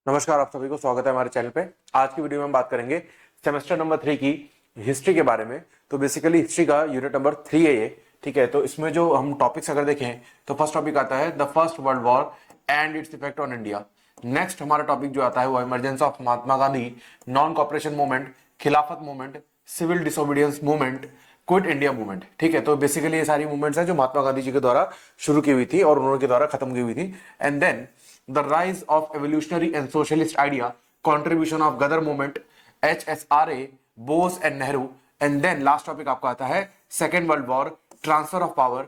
नमस्कार, आप सभी को स्वागत है हमारे चैनल पे। आज की वीडियो में हम बात करेंगे सेमेस्टर नंबर 3 की हिस्ट्री के बारे में। तो बेसिकली हिस्ट्री का यूनिट नंबर 3 है ये, ठीक है। तो इसमें जो हम टॉपिक्स अगर देखें तो फर्स्ट टॉपिक आता है the first world war and its effect on India. Next हमारा टॉपिक जो आता है वो emergence of Mahatma Gandhi, non cooperation movement, Khilafat movement, civil disobedience movement, quit India movement, ठीक है। तो बेसिकली ये सारी मूवमेंट्स हैं जो महात्मा गांधी जी के द्वारा शुरू की हुई थी और उन्होंने के द्वारा खत्म की हुई थी। And then the rise of evolutionary and socialist idea, contribution of Ghadar movement, HSRA, Bose and Nehru, and then last topic आपका आता है Second World War, transfer of power,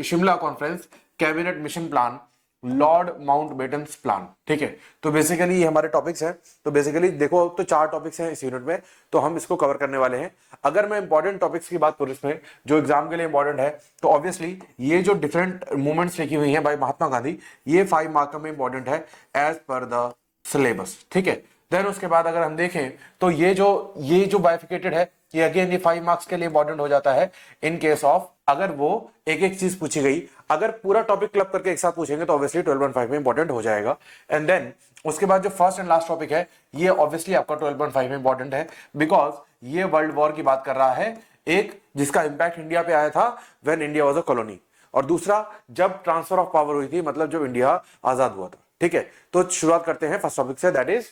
Shimla conference, cabinet mission plan, lord Mountbatten's plan, ठीक है। तो basically ये हमारे topics हैं। तो बेसिकली देखो तो 4 टॉपिक्स हैं इस यूनिट में, तो हम इसको कवर करने वाले हैं। अगर मैं इंपॉर्टेंट टॉपिक्स की बात करूं इसमें जो एग्जाम के लिए इंपॉर्टेंट है, तो ऑब्वियसली ये जो डिफरेंट मूवमेंट्स लिखी हुई हैं बाय महात्मा गांधी, ये 5 मार्क में इंपॉर्टेंट है एज पर द सिलेबस, ठीक है। देन उसके बाद अगर हम देखें तो ये जो बाइफिकेटेड है ये अगेन ये 5 मार्क्स के लिए इंपॉर्टेंट हो जाता है इन केस ऑफ अगर वो एक एक चीज पूछी गई। अगर पूरा टॉपिक क्लब करके एक साथ पूछेंगे तो ऑब्वियसली 12.5 में इंपॉर्टेंट हो जाएगा। एंड देन उसके बाद जो फर्स्ट एंड लास्ट टॉपिक है ये ऑब्वियसली आपका 12.5 में इंपॉर्टेंट है, बिकॉज ये वर्ल्ड वॉर की बात कर रहा है, एक जिसका इंपैक्ट इंडिया पे आया था when India was a colony, और दूसरा जब ट्रांसफर ऑफ पावर हुई थी, मतलब जब इंडिया आजाद हुआ था, ठीक है। तो शुरुआत करते हैं फर्स्ट टॉपिक से, that is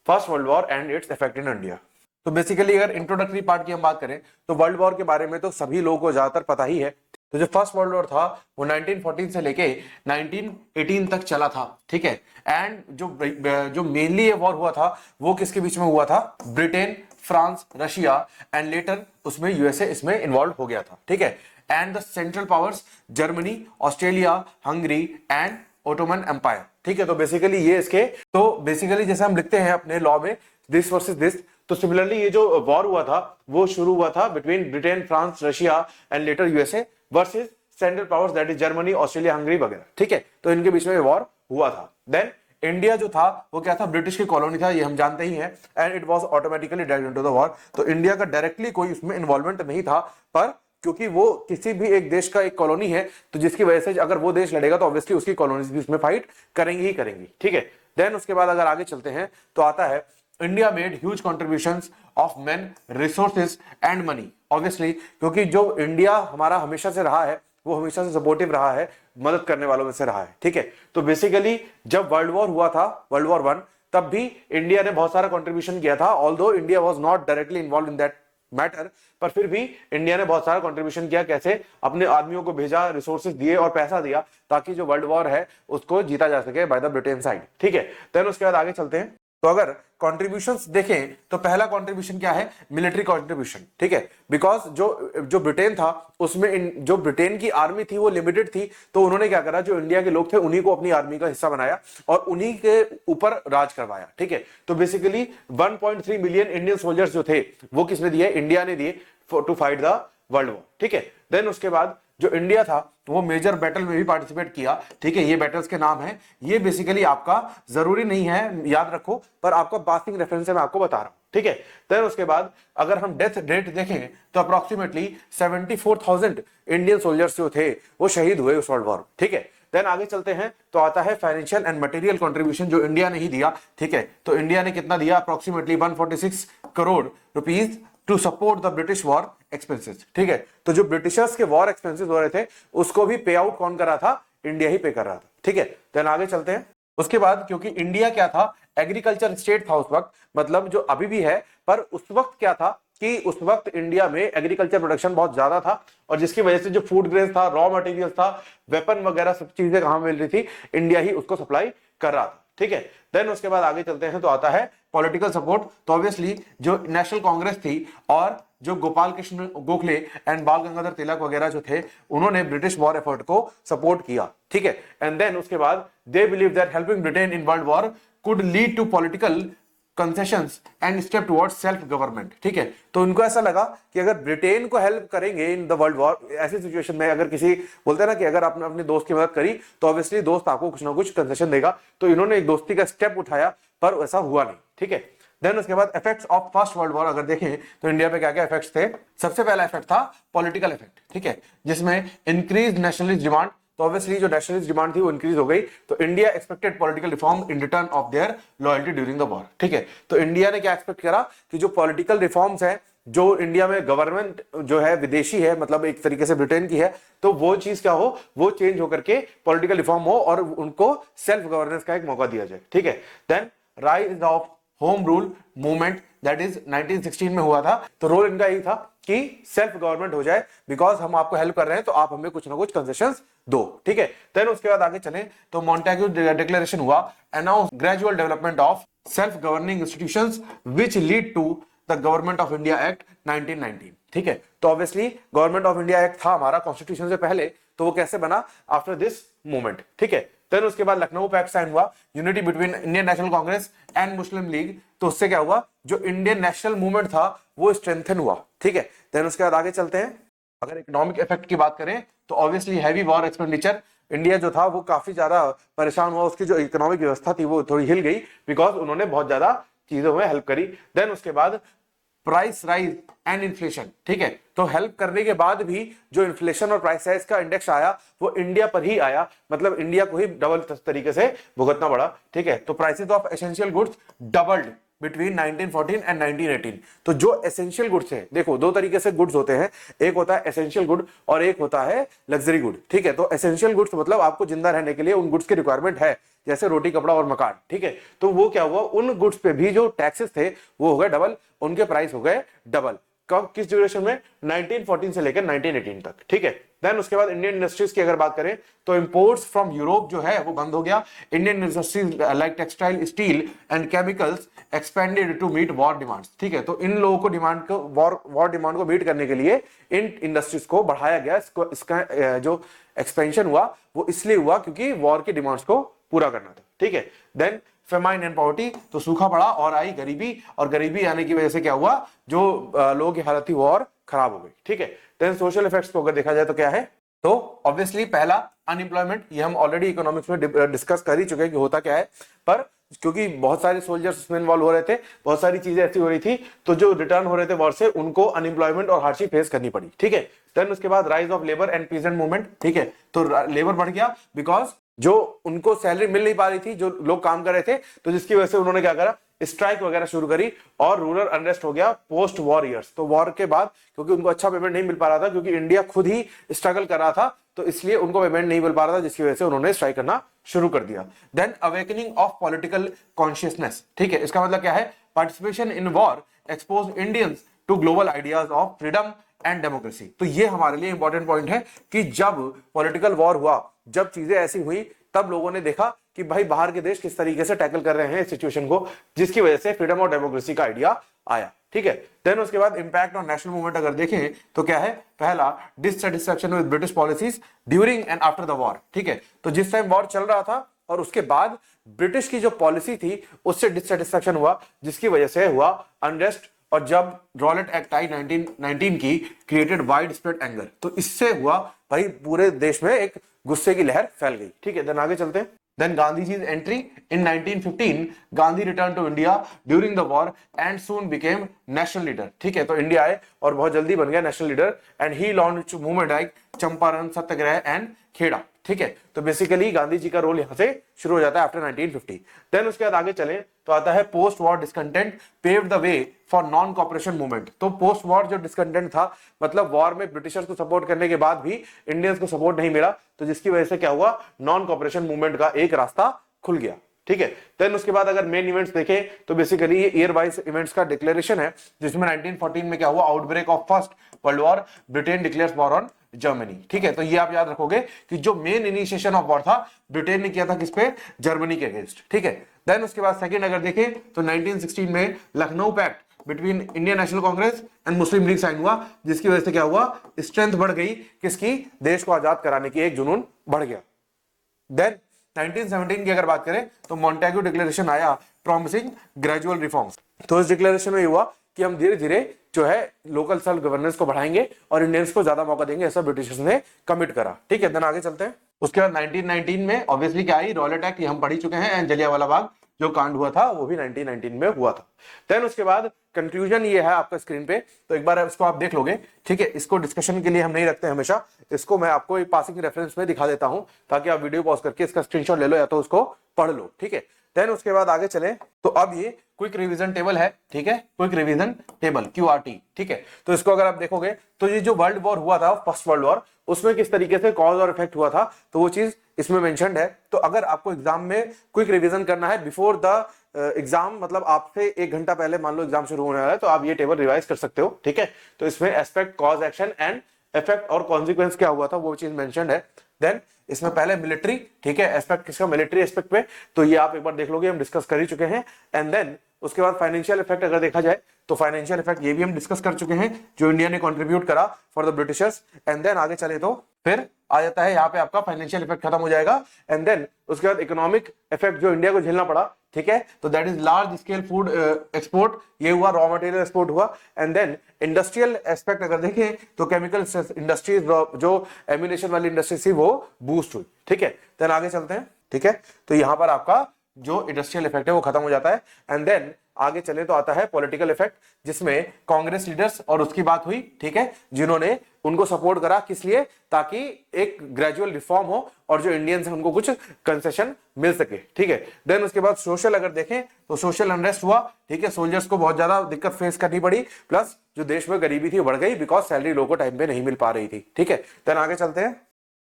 first world war and its effect in India. तो बेसिकली अगर इंट्रोडक्टरी पार्ट की हम बात करें तो वर्ल्ड वॉर के बारे में तो सभी लोगों को ज्यादातर पता ही है। तो जो फर्स्ट वर्ल्ड वॉर था वो 1914 से लेके 1918 तक चला था, ठीक है। एंड जो मेनली ये वॉर हुआ था वो किसके बीच में हुआ था? Britain, France, Russia and later उसमें यूएसए इसमें इन्वॉल्व हो गया था, ठीक है। And the central powers Germany, Australia, Hungary and Ottoman empire, ठीक है। तो बेसिकली ये इसके तो बेसिकली जैसे हम लिखते हैं अपने लॉ में दिस वर्सेस दिस, तो सिमिलरली ये जो वॉर हुआ था वो शुरू हुआ था between Britain, France, Russia and letter USA versus central powers that is Germany, Australia, Hungary वगैरह, ठीक है। तो इनके बीच में वॉर हुआ था। देन इंडिया जो था वो क्या था? ब्रिटिश की कॉलोनी था, ये हम जानते ही हैं। And it was automatically dragged into the war. तो इंडिया का डायरेक्टली कोई उसमें इन्वॉल्वमेंट नहीं था, पर क्योंकि वो किसी भी एक देश का एक कॉलोनी है तो जिसकी वजह से अगर वो देश लड़ेगा तो ऑब्वियसली उसकी कॉलोनीज भी उसमें फाइट करेंगी ही करेंगी, ठीक है। देन उसके बाद अगर आगे चलते हैं तो आता है India made huge contributions of man, resources and money. Obviously क्योंकि जो इंडिया हमारा हमेशा से रहा है वो हमेशा से सपोर्टिव रहा है, मदद करने वालों में से रहा है, ठीक है। तो बेसिकली जब वर्ल्ड वॉर हुआ था, वर्ल्ड वॉर 1, तब भी इंडिया ने बहुत सारा कंट्रीब्यूशन किया था, although India was not directly involve in that matter, पर फिर भी इंडिया ने बहुत सारा कंट्रीब्यूशन किया। कैसे? अपने आदमियों को भेजा, रिसोर्सेज दिए और पैसा दिया ताकि जो वर्ल्ड वॉर है उसको जीता जा सके बाय द ब्रिटेन साइड, ठीक है। देन उसके बाद आगे चलते हैं। तो अगर कंट्रीब्यूशंस देखें तो पहला कंट्रीब्यूशन क्या है? मिलिट्री कंट्रीब्यूशन, ठीक है। बिकॉज जो ब्रिटेन था उसमें जो ब्रिटेन की आर्मी थी वो लिमिटेड थी, तो उन्होंने क्या करा, जो इंडिया के लोग थे उन्हीं को अपनी आर्मी का हिस्सा बनाया और उन्हीं के ऊपर राज करवाया, ठीक है। तो बेसिकली 1.3 मिलियन इंडियन सोल्जर्स जो थे वो किसने दिए? इंडिया ने दिए to fight the world war, ठीक है। देन उसके बाद जो इंडिया था वो मेजर बैटल में भी पार्टिसिपेट किया, ठीक है। ये बैटल्स के नाम है, ये बेसिकली आपका जरूरी नहीं है याद रखो, पर आपका पासिंग रेफरेंस से मैं आपको बता रहा हूं, ठीक है। देन उसके बाद अगर हम डेथ रेट देखें तो अप्रोक्सीमेटली 74,000 इंडियन सोल्जर्स जो थे वो शहीद हुए उस वर्ल्ड वॉर, ठीक है। देन आगे चलते हैं तो आता है फाइनेंशियल एंड मटेरियल कंट्रीब्यूशन जो इंडिया ने ही दिया, ठीक है। तो इंडिया ने कितना दिया? Approximately 146 crore rupees to support the British war expenses, ठीक है। तो जो ब्रिटिशर्स के वॉर एक्सपेंसेस हो रहे थे उसको भी पे आउट कौन कर रहा था? इंडिया ही पे कर रहा था, ठीक है। देन आगे चलते हैं। उसके बाद क्योंकि इंडिया क्या था? एग्रीकल्चर स्टेट था उस वक्त, मतलब जो अभी भी है, पर उस वक्त क्या था कि उस वक्त इंडिया में एग्रीकल्चर प्रोडक्शन बहुत ज्यादा था और जिसकी वजह से जो फूड ग्रेन्स था, रॉ मटेरियल था, वेपन वगैरह सब चीजें कहां मिल रही थी? इंडिया ही उसको सप्लाई कर रहा था, ठीक है। देन उसके बाद आगे चलते हैं तो आता है पॉलिटिकल सपोर्ट। तो ऑब्वियसली जो नेशनल कांग्रेस थी और जो गोपाल कृष्ण गोखले एंड बाल गंगाधर तिलक वगैरह जो थे उन्होंने ब्रिटिश वॉर एफर्ट को सपोर्ट किया, ठीक है। एंड देन उसके बाद they believe that helping Britain in world war could lead to political concessions and step towards self government, ठीक है। तो उनको ऐसा लगा कि अगर ब्रिटेन को हेल्प करेंगे इन द वर्ल्ड वॉर, ऐसी सिचुएशन में अगर किसी बोलते हैं ना कि अगर आपने अपने दोस्त की मदद करी तो ऑब्वियसली दोस्त आपको कुछ ना कुछ कंसेशन देगा, तो इन्होंने एक दोस्ती का स्टेप उठाया, पर ऐसा हुआ नहीं, ठीक है। देन उसके बाद effects of first world war अगर देखें तो इंडिया पे क्या क्या इफेक्ट्स थे? सबसे पहला इफेक्ट था पॉलिटिकल इफेक्ट, ठीक है, जिसमें इंक्रीज नेशनलिस्ट डिमांड, तो ऑब्वियसली जो नेशनलिस्ट डिमांड थी वो इंक्रीज हो गई। तो India expected political reform in return of their loyalty during the war. ठीक है, तो इंडिया ने क्या एक्सपेक्ट करा कि जो पॉलिटिकल रिफॉर्म्स है, जो इंडिया में गवर्नमेंट जो है विदेशी है, मतलब एक तरीके से ब्रिटेन की है, तो वो चीज क्या हो, वो चेंज होकर के पॉलिटिकल रिफॉर्म हो और उनको सेल्फ गवर्नेंस का एक मौका दिया जाए। ठीक है, then rise of home rule movement that is 1916 में हुआ था। तो रोल इनका यही था कि सेल्फ गवर्नमेंट हो जाए, बिकॉज हम आपको हेल्प कर रहे हैं तो आप हमें कुछ ना कुछ कंसेशंस दो। ठीक है, देन उसके बाद आगे चलें तो मॉन्टेग्यू डिक्लेरेशन हुआ, announce gradual development of self governing institutions which lead to the government of India act 1919। ठीक है, तो obviously government of India act था हमारा कॉन्स्टिट्यूशन से पहले, तो वो कैसे बना, आफ्टर दिस मूवमेंट। ठीक है, देन उसके बाद लखनऊ पैक्ट साइन हुआ, unity between Indian National Congress and Muslim League. तो उससे क्या हुआ, जो इंडियन नेशनल मूवमेंट था वो स्ट्रेंथन हुआ। ठीक है, देन उसके बाद आगे चलते हैं। अगर इकोनॉमिक इफेक्ट की बात करें तो obviously heavy war expenditure, India जो था वो काफी ज्यादा परेशान हुआ, उसकी जो इकोनॉमिक व्यवस्था थी वो थोड़ी हिल गई, बिकॉज उन्होंने बहुत ज्यादा चीजों में हेल्प करी। देन उसके बाद प्राइस राइज एंड इन्फ्लेशन। ठीक है, तो हेल्प करने के बाद भी जो इन्फ्लेशन और प्राइस राइज का इंडेक्स आया वो इंडिया पर ही आया, मतलब इंडिया को ही डबल तरीके से भुगतना पड़ा। ठीक है, तो prices of essential goods doubled between 1914 and 1918। तो जो एसेंशियल गुड्स है, देखो दो तरीके से गुड्स होते हैं, एक होता है एसेंशियल गुड और एक होता है लग्जरी गुड। ठीक है, तो एसेंशियल गुड्स मतलब आपको जिंदा रहने के लिए उन गुड्स की रिक्वायरमेंट है, जैसे रोटी कपड़ा और मकान। ठीक है, तो वो क्या हुआ, उन गुड्स पे भी जो टैक्सेस थे वो हो गए डबल, उनके प्राइस हो गए डबल। कब, किस ड्यूरेशन में, 1914 से लेकर 1918 तक। ठीक है, देन उसके बाद इंडियन इंडस्ट्रीज की अगर बात करें तो इंपोर्ट्स फ्रॉम यूरोप जो है वो बंद हो गया। Indian industries like textile, steel and chemicals expanded to meet war demands. ठीक है, तो इन लोगों को डिमांड को वॉर डिमांड को मीट करने के लिए इन इंडस्ट्रीज को बढ़ाया गया। इसका जो एक्सपेंशन हुआ वो इसलिए हुआ क्योंकि वॉर की डिमांड्स को पूरा करना था। ठीक है, देन फेमाइन एंड पॉवर्टी, तो सूखा पड़ा और आई गरीबी, और गरीबी आने की वजह से क्या हुआ, जो लोगों की हालत थी वो और खराब हो गई। ठीक है, देन सोशल इफेक्ट्स को अगर देखा जाए तो क्या है, तो ऑब्वियसली पहला अनएम्प्लॉयमेंट, ये हम ऑलरेडी इकोनॉमिक्स में डिस्कस कर ही चुके हैं कि होता क्या है, पर क्योंकि बहुत सारे सोल्जर्स इसमें इन्वॉल्व हो रहे थे, बहुत सारी चीजें ऐसी हो रही थी, तो जो रिटर्न हो रहे थे वॉर से उनको अनएम्प्लॉयमेंट और हार्डशिप फेस करनी पड़ी। ठीक है, देन उसके बाद rise of labour and peasant movement. ठीक है, तो लेबर बढ़ गया बिकॉज जो उनको सैलरी मिल नहीं पा रही थी, जो लोग काम कर रहे थे, तो जिसकी वजह से उन्होंने क्या करा, स्ट्राइक वगैरह शुरू करी और रूरल अनरेस्ट हो गया पोस्ट वॉर ईयर्स। तो वॉर के बाद क्योंकि उनको अच्छा पेमेंट नहीं मिल पा रहा था, क्योंकि इंडिया खुद ही स्ट्रगल कर रहा था, तो इसलिए उनको पेमेंट नहीं मिल पा रहा था, जिसकी वजह से उन्होंने स्ट्राइक करना शुरू कर दिया। Then awakening of political consciousness. ठीक है, इसका मतलब क्या है, participation in war expose Indians to global ideas of freedom and democracy. तो ये हमारे लिए इंपॉर्टेंट पॉइंट है कि जब पॉलिटिकल वॉर हुआ, जब चीजें ऐसी हुई, तब लोगों ने देखा कि भाई बाहर के देश किस तरीके से टैकल कर रहे हैं इस सिचुएशन को, जिसकी वजह से फ्रीडम और डेमोक्रेसी का आइडिया आया। ठीक है, देन उसके बाद इंपैक्ट ऑन नेशनल मूवमेंट अगर देखें तो क्या है, पहला dissatisfaction with British policies during and after the war. ठीक है, तो जिस टाइम वॉर चल रहा था और उसके बाद ब्रिटिश की जो पॉलिसी थी उससे डिससैटिस्फैक्शन हुआ, जिसकी वजह से हुआ अनरेस्ट, और जब रॉलेट एक्ट आई 1919 की, क्रिएटेड वाइड स्प्रेड एंगर, तो इससे हुआ भाई पूरे देश में एक गुस्से की लहर फैल गई। ठीक है, देन आगे चलते हैं। Then Gandhi ji entry in 1915, Gandhi return to India during the war and soon became national leader. ठीक है, तो इंडिया आए और बहुत जल्दी बन गया national leader, and he launch movement like Champaran, satyagraha and Kheda. ठीक है, तो बेसिकली गांधी जी का रोल यहां से शुरू हो जाता है आफ्टर 1950। देन उसके बाद आगे चलें तो आता है post war discontent paved the way for non cooperation movement. तो पोस्ट वॉर जो डिस्कंटेंट था, मतलब वॉर में ब्रिटिशर्स को सपोर्ट करने के बाद भी इंडियंस को सपोर्ट नहीं मिला, तो जिसकी वजह से क्या हुआ, नॉन कॉपरेशन मूवमेंट का एक रास्ता खुल गया। ठीक है, देन उसके बाद अगर मेन इवेंट्स देखें तो बेसिकली ये ईयर वाइज इवेंट्स का डिक्लेरेशन है, जिसमें 1914 में क्या हुआ, outbreak of first world war, Britain declares war on Germany. ठीक है, तो ये आप याद रखोगे कि जो मेन इनिशिएशन ऑफ वॉर था ब्रिटेन ने किया था किस पे, जर्मनी के अगेंस्ट। ठीक है, देन उसके बाद सेकंड अगर देखें तो 1916 में Lucknow pact between Indian National Congress and Muslim League sign हुआ, जिसकी वजह से क्या हुआ, स्ट्रेंथ बढ़ गई किसकी, देश को आजाद कराने की एक जुनून बढ़ गया। देन 1917 की अगर बात करें तो मॉन्टेग्यू डिक्लेरेशन आया प्रॉमिसिंग ग्रेजुअल रिफॉर्म्स। तो इस डिक्लेरेशन में हुआ कि हम धीरे धीरे जो है लोकल सेल्फ गवर्नेंस को बढ़ाएंगे और इंडियंस को ज्यादा मौका देंगे, ऐसा ब्रिटिशर्स ने कमिट करा। ठीक है, देन आगे चलते हैं। उसके बाद 1919 में ऑब्वियसली क्या आई, रॉलेट एक्ट, ये हम पढ़ ही चुके हैं, एंड जलियांवाला बाग जो कांड हुआ था वो भी 1919 में हुआ था। देन उसके बाद कंक्लूजन ये है आपका स्क्रीन पे, तो एक बार इसको आप देख लोगे, ठीक है। इसको डिस्कशन के लिए हम नहीं रखते हमेशा, इसको मैं आपको एक पासिंग रेफरेंस में दिखा देता हूं ताकि आप वीडियो पॉज करके इसका स्क्रीनशॉट ले लो या तो उसको पढ़ लो, ठीक है। देन उसके बाद आगे चले, तो अब ये क्विक रिवीजन टेबल है, ठीक है, क्विक रिवीजन टेबल QRT, ठीक है। तो इसको अगर आप देखोगे तो ये जो वर्ल्ड वॉर हुआ था, फर्स्ट वर्ल्ड वॉर, उसमें किस तरीके से कॉज और इफेक्ट हुआ था, तो वो चीज इसमें मेंशन्ड है। तो अगर आपको एग्जाम में क्विक रिवीजन करना है बिफोर द एग्जाम, मतलब आपसे 1 घंटा पहले मान लो एग्जाम शुरू होने वाला है, तो आप ये टेबल रिवाइज कर सकते हो, ठीक है। तो इसमें aspect, cause, action and effect और कॉन्सिक्वेंस क्या हुआ था वो चीज मेंशन्ड है। देन इसमें पहले मिलिट्री, ठीक है, एस्पेक्ट किसका, मिलिट्री एस्पेक्ट पे, तो ये आप एक बार देख लोगे, हम डिस्कस कर ही चुके हैं। एंड देन उसके बाद फाइनेंशियल इफेक्ट अगर देखा जाए तो फाइनेंशियल इफेक्ट ये भी हम डिस्कस कर चुके हैं, जो इंडिया ने कंट्रीब्यूट करा for the Britishers. And then आगे चले तो फिर आ जाता है यहाँ पे आपका फाइनेंशियल इफेक्ट खत्म हो जाएगा। एंड देन उसके बाद इकोनॉमिक इफेक्ट जो इंडिया को झेलना पड़ा, ठीक है, तो that is large scale food export, ये हुआ, रॉ मटेरियल एक्सपोर्ट हुआ। एंड देन इंडस्ट्रियल एस्पेक्ट अगर देखें तो केमिकल इंडस्ट्रीज, जो एम्यूनेशन वाली इंडस्ट्री थी वो बूस्ट हुई, ठीक है। देन आगे चलते हैं, ठीक है, तो यहां पर आपका जो इंडस्ट्रियल इफेक्ट है वो खत्म हो जाता है। एंड देन आगे चले तो आता है पॉलिटिकल इफेक्ट, जिसमें कांग्रेस लीडर्स और उसकी बात हुई, ठीक है, जिन्होंने उनको सपोर्ट करा, किस लिए, ताकि एक ग्रेजुअल रिफॉर्म हो और जो इंडियंस हैं उनको कुछ कंसेशन मिल सके, ठीक है। देन उसके बाद सोशल अगर देखें तो सोशल अनरेस्ट हुआ, ठीक है, सोल्जर्स को बहुत ज्यादा दिक्कत फेस करनी पड़ी, प्लस जो देश में गरीबी थी बढ़ गई बिकॉज सैलरी लोगों को टाइम पे नहीं मिल पा रही थी, ठीक है। देन आगे चलते हैं,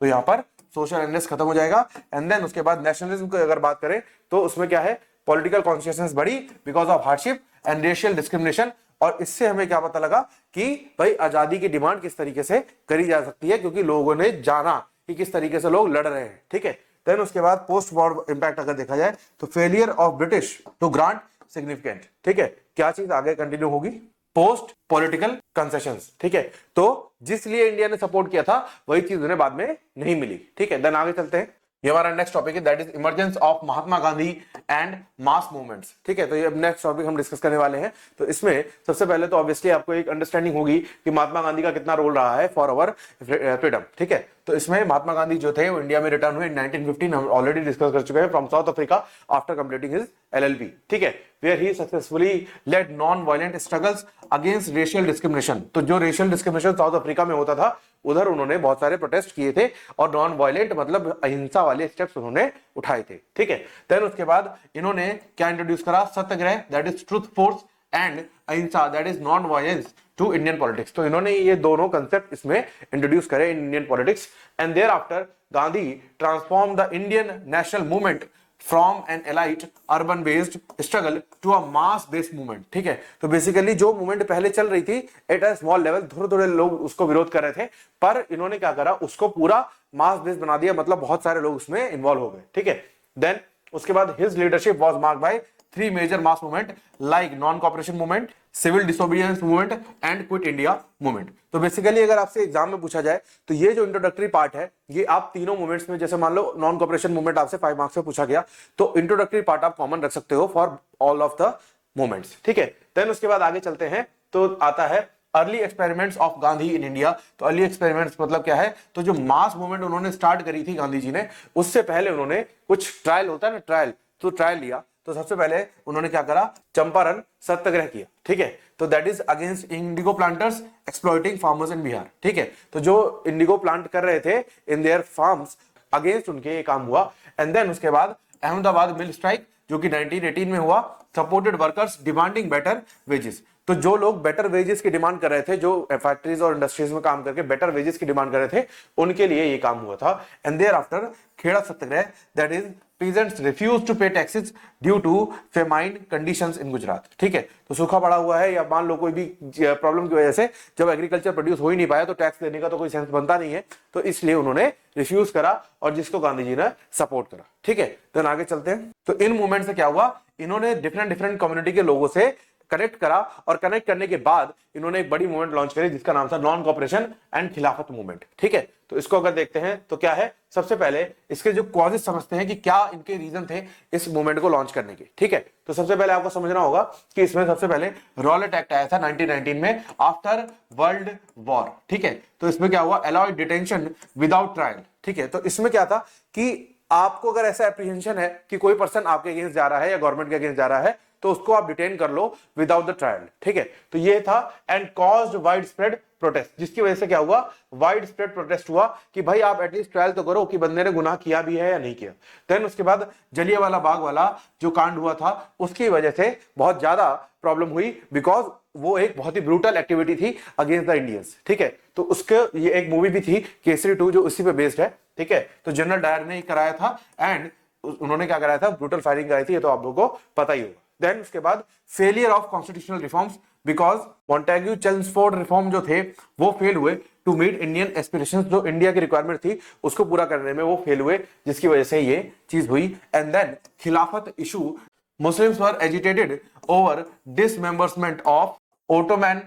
तो यहाँ पर सोशल अनरेस्ट खत्म हो जाएगा। एंड देन उसके बाद नेशनलिज्म की अगर बात करें तो उसमें क्या है, पॉलिटिकल कॉन्शियसनेस बढ़ी because of hardship and racial discrimination. और इससे हमें क्या पता लगा कि भाई आजादी की डिमांड किस तरीके से करी जा सकती है, क्योंकि लोगों ने जाना कि किस तरीके से लोग लड़ रहे हैं, ठीक है। देन उसके बाद पोस्ट वॉर इंपैक्ट अगर देखा जाए तो failure of British to grant significant, ठीक है, क्या चीज आगे कंटिन्यू होगी, पोस्ट पॉलिटिकल कंसेशंस, ठीक है। तो जिसलिए इंडिया ने सपोर्ट किया था वही चीज उन्हें बाद में नहीं मिली, ठीक है। देन आगे चलते हैं, ये हमारा नेक्स्ट टॉपिक है, that is emergence of Mahatma Gandhi and mass movements, ठीक है। तो ये नेक्स्ट टॉपिक हम डिस्कस करने वाले हैं। तो इसमें सबसे पहले तो ऑब्वियसली आपको एक अंडरस्टैंडिंग होगी कि महात्मा गांधी का कितना रोल रहा है फॉर अवर फ्रीडम, ठीक है। तो इसमें महात्मा गांधी जो थे वो इंडिया में रिटर्न हुए 1915, हम ऑलरेडी डिस्कस कर चुके हैं, from South Africa after completing his LLB, ठीक है, where he successfully led non violent struggles against racial discrimination. तो जो रेशियल डिस्क्रिमिनेशन साउथ अफ्रीका में होता था उधर उन्होंने बहुत सारे प्रोटेस्ट किए थे और नॉन वायलेंट मतलब अहिंसा वाले स्टेप्स उन्होंने उठाए थे, ठीक है। देन उसके बाद इन्होंने क्या इंट्रोड्यूस करा, satyagraha, that is truth force, and ahimsa, that is non violence to Indian politics. तो इन्होंने ये दोनों कंसेप्ट इसमें इंट्रोड्यूस करे in Indian politics. And thereafter Gandhi transform the Indian national movement from an elite urban based struggle to a mass based movement, ठीक है। तो basically जो मूवमेंट पहले चल रही थी एट अ स्मॉल लेवल, थोड़े थोड़े लोग उसको विरोध कर रहे थे, पर इन्होंने क्या करा, उसको पूरा मास बेस्ड बना दिया, मतलब बहुत सारे लोग उसमें इन्वॉल्व हो गए, ठीक है। देन उसके बाद his leadership was marked by 3 major mass movement like non cooperation movement, civil disobedience movement and quit India movement. तो बेसिकली अगर आपसे एग्जाम में पूछा जाए तो ये जो इंट्रोडक्टरी पार्ट है ये आप तीनों मूवमेंट्स में, जैसे मान लो नॉन कॉपरेशन मूवमेंट आपसे 5 मार्क्स में पूछा गया तो इंट्रोडक्टरी पार्ट आप कॉमन रख सकते हो for all of the movements, ठीक है। देन उसके बाद आगे चलते हैं तो आता है early experiments of Gandhi in India. तो अर्ली एक्सपेरिमेंट्स मतलब क्या है, तो जो मास मूवमेंट उन्होंने स्टार्ट करी थी गांधी जी ने, उससे पहले उन्होंने कुछ ट्रायल होता है ना, ट्रायल, तो ट्रायल लिया। तो सबसे पहले उन्होंने क्या करा, चंपारण सत्याग्रह किया, ठीक है। तो that is against Indigo planters exploiting farmers in Bihar, ठीक है। तो जो इंडिगो प्लांट कर रहे थे इन देयर फार्म्स, अगेंस्ट उनके ये काम हुआ। एंड देन उसके बाद अहमदाबाद मिल स्ट्राइक जो कि 1918 में हुआ, supported workers demanding better wages. तो जो लोग बेटर वेजेस की डिमांड कर रहे थे, जो फैक्ट्रीज और इंडस्ट्रीज में काम करके बेटर वेजेस की डिमांड कर रहे थे, उनके लिए ये काम हुआ था। And thereafter Kheda satyagraha, that is peasants refused to pay taxes due to famine conditions in Gujarat, ठीक है। तो सूखा पड़ा हुआ है या मान लो कोई भी प्रॉब्लम की वजह से जब एग्रीकल्चर प्रोड्यूस हो ही नहीं पाया तो टैक्स देने का तो कोई सेंस बनता नहीं है, तो इसलिए उन्होंने रिफ्यूज करा और जिसको गांधी जी ने सपोर्ट करा, ठीक है। तो आगे चलते हैं, तो इन मूवमेंट से क्या हुआ, इन्होंने डिफरेंट कम्युनिटी के लोगों से कनेक्ट करा और कनेक्ट करने के बाद इन्होंने एक बड़ी मूवमेंट लॉन्च करी जिसका नाम था नॉन कॉपरेशन एंड खिलाफत मूवमेंट, ठीक है। तो इसको अगर देखते हैं तो क्या है, सबसे पहले इसके जो कॉजेस समझते हैं कि क्या इनके रीजन थे इस मूवमेंट को लॉन्च करने के, ठीक है। तो सबसे पहले आपको समझना होगा कि इसमें सबसे पहले रॉलेट एक्ट आया था 1919 में आफ्टर वर्ल्ड वॉर, ठीक है। तो इसमें क्या हुआ, अलाउड डिटेंशन विदाउट ट्रायल, ठीक है। तो इसमें क्या था कि आपको अगर ऐसा एप्रीहेंशन है कि कोई पर्सन आपके अगेंस्ट जा रहा है या गवर्नमेंट के अगेंस्ट जा रहा है, तो उसको आप डिटेन कर लो विदाउट द ट्रायल, ठीक है। तो ये था and caused wide spread protest, जिसकी वजह से क्या हुआ, वाइड स्प्रेड प्रोटेस्ट हुआ कि भाई आप एटलीस्ट ट्रायल तो करो कि बंदे ने गुनाह किया भी है या नहीं किया। देन उसके बाद जलियांवाला बाग वाला जो कांड हुआ था, उसकी वजह से बहुत ज्यादा प्रॉब्लम हुई, बिकॉज वो एक बहुत ही ब्रूटल एक्टिविटी थी अगेंस्ट द इंडियंस, ठीक है। तो उसके ये एक मूवी भी थी केसरी 2 जो उसी पे बेस्ड है, ठीक है। तो जनरल डायर ने कराया था एंड उन्होंने क्या कराया था, ब्रूटल फायरिंग कराई थी, ये तो आप लोगों को पता ही होगा। देन उसके बाद failure of constitutional reforms, because Montagu Chelmsford reform जो थे वो फेल हुए टू मीट इंडियन एस्पिरेशंस, जो इंडिया की रिक्वायरमेंट थी उसको पूरा करने में वो फेल हुए, जिसकी वजह से ये चीज हुई। एंड देन खिलाफत issue, Muslims were agitated over dismemberment of Ottoman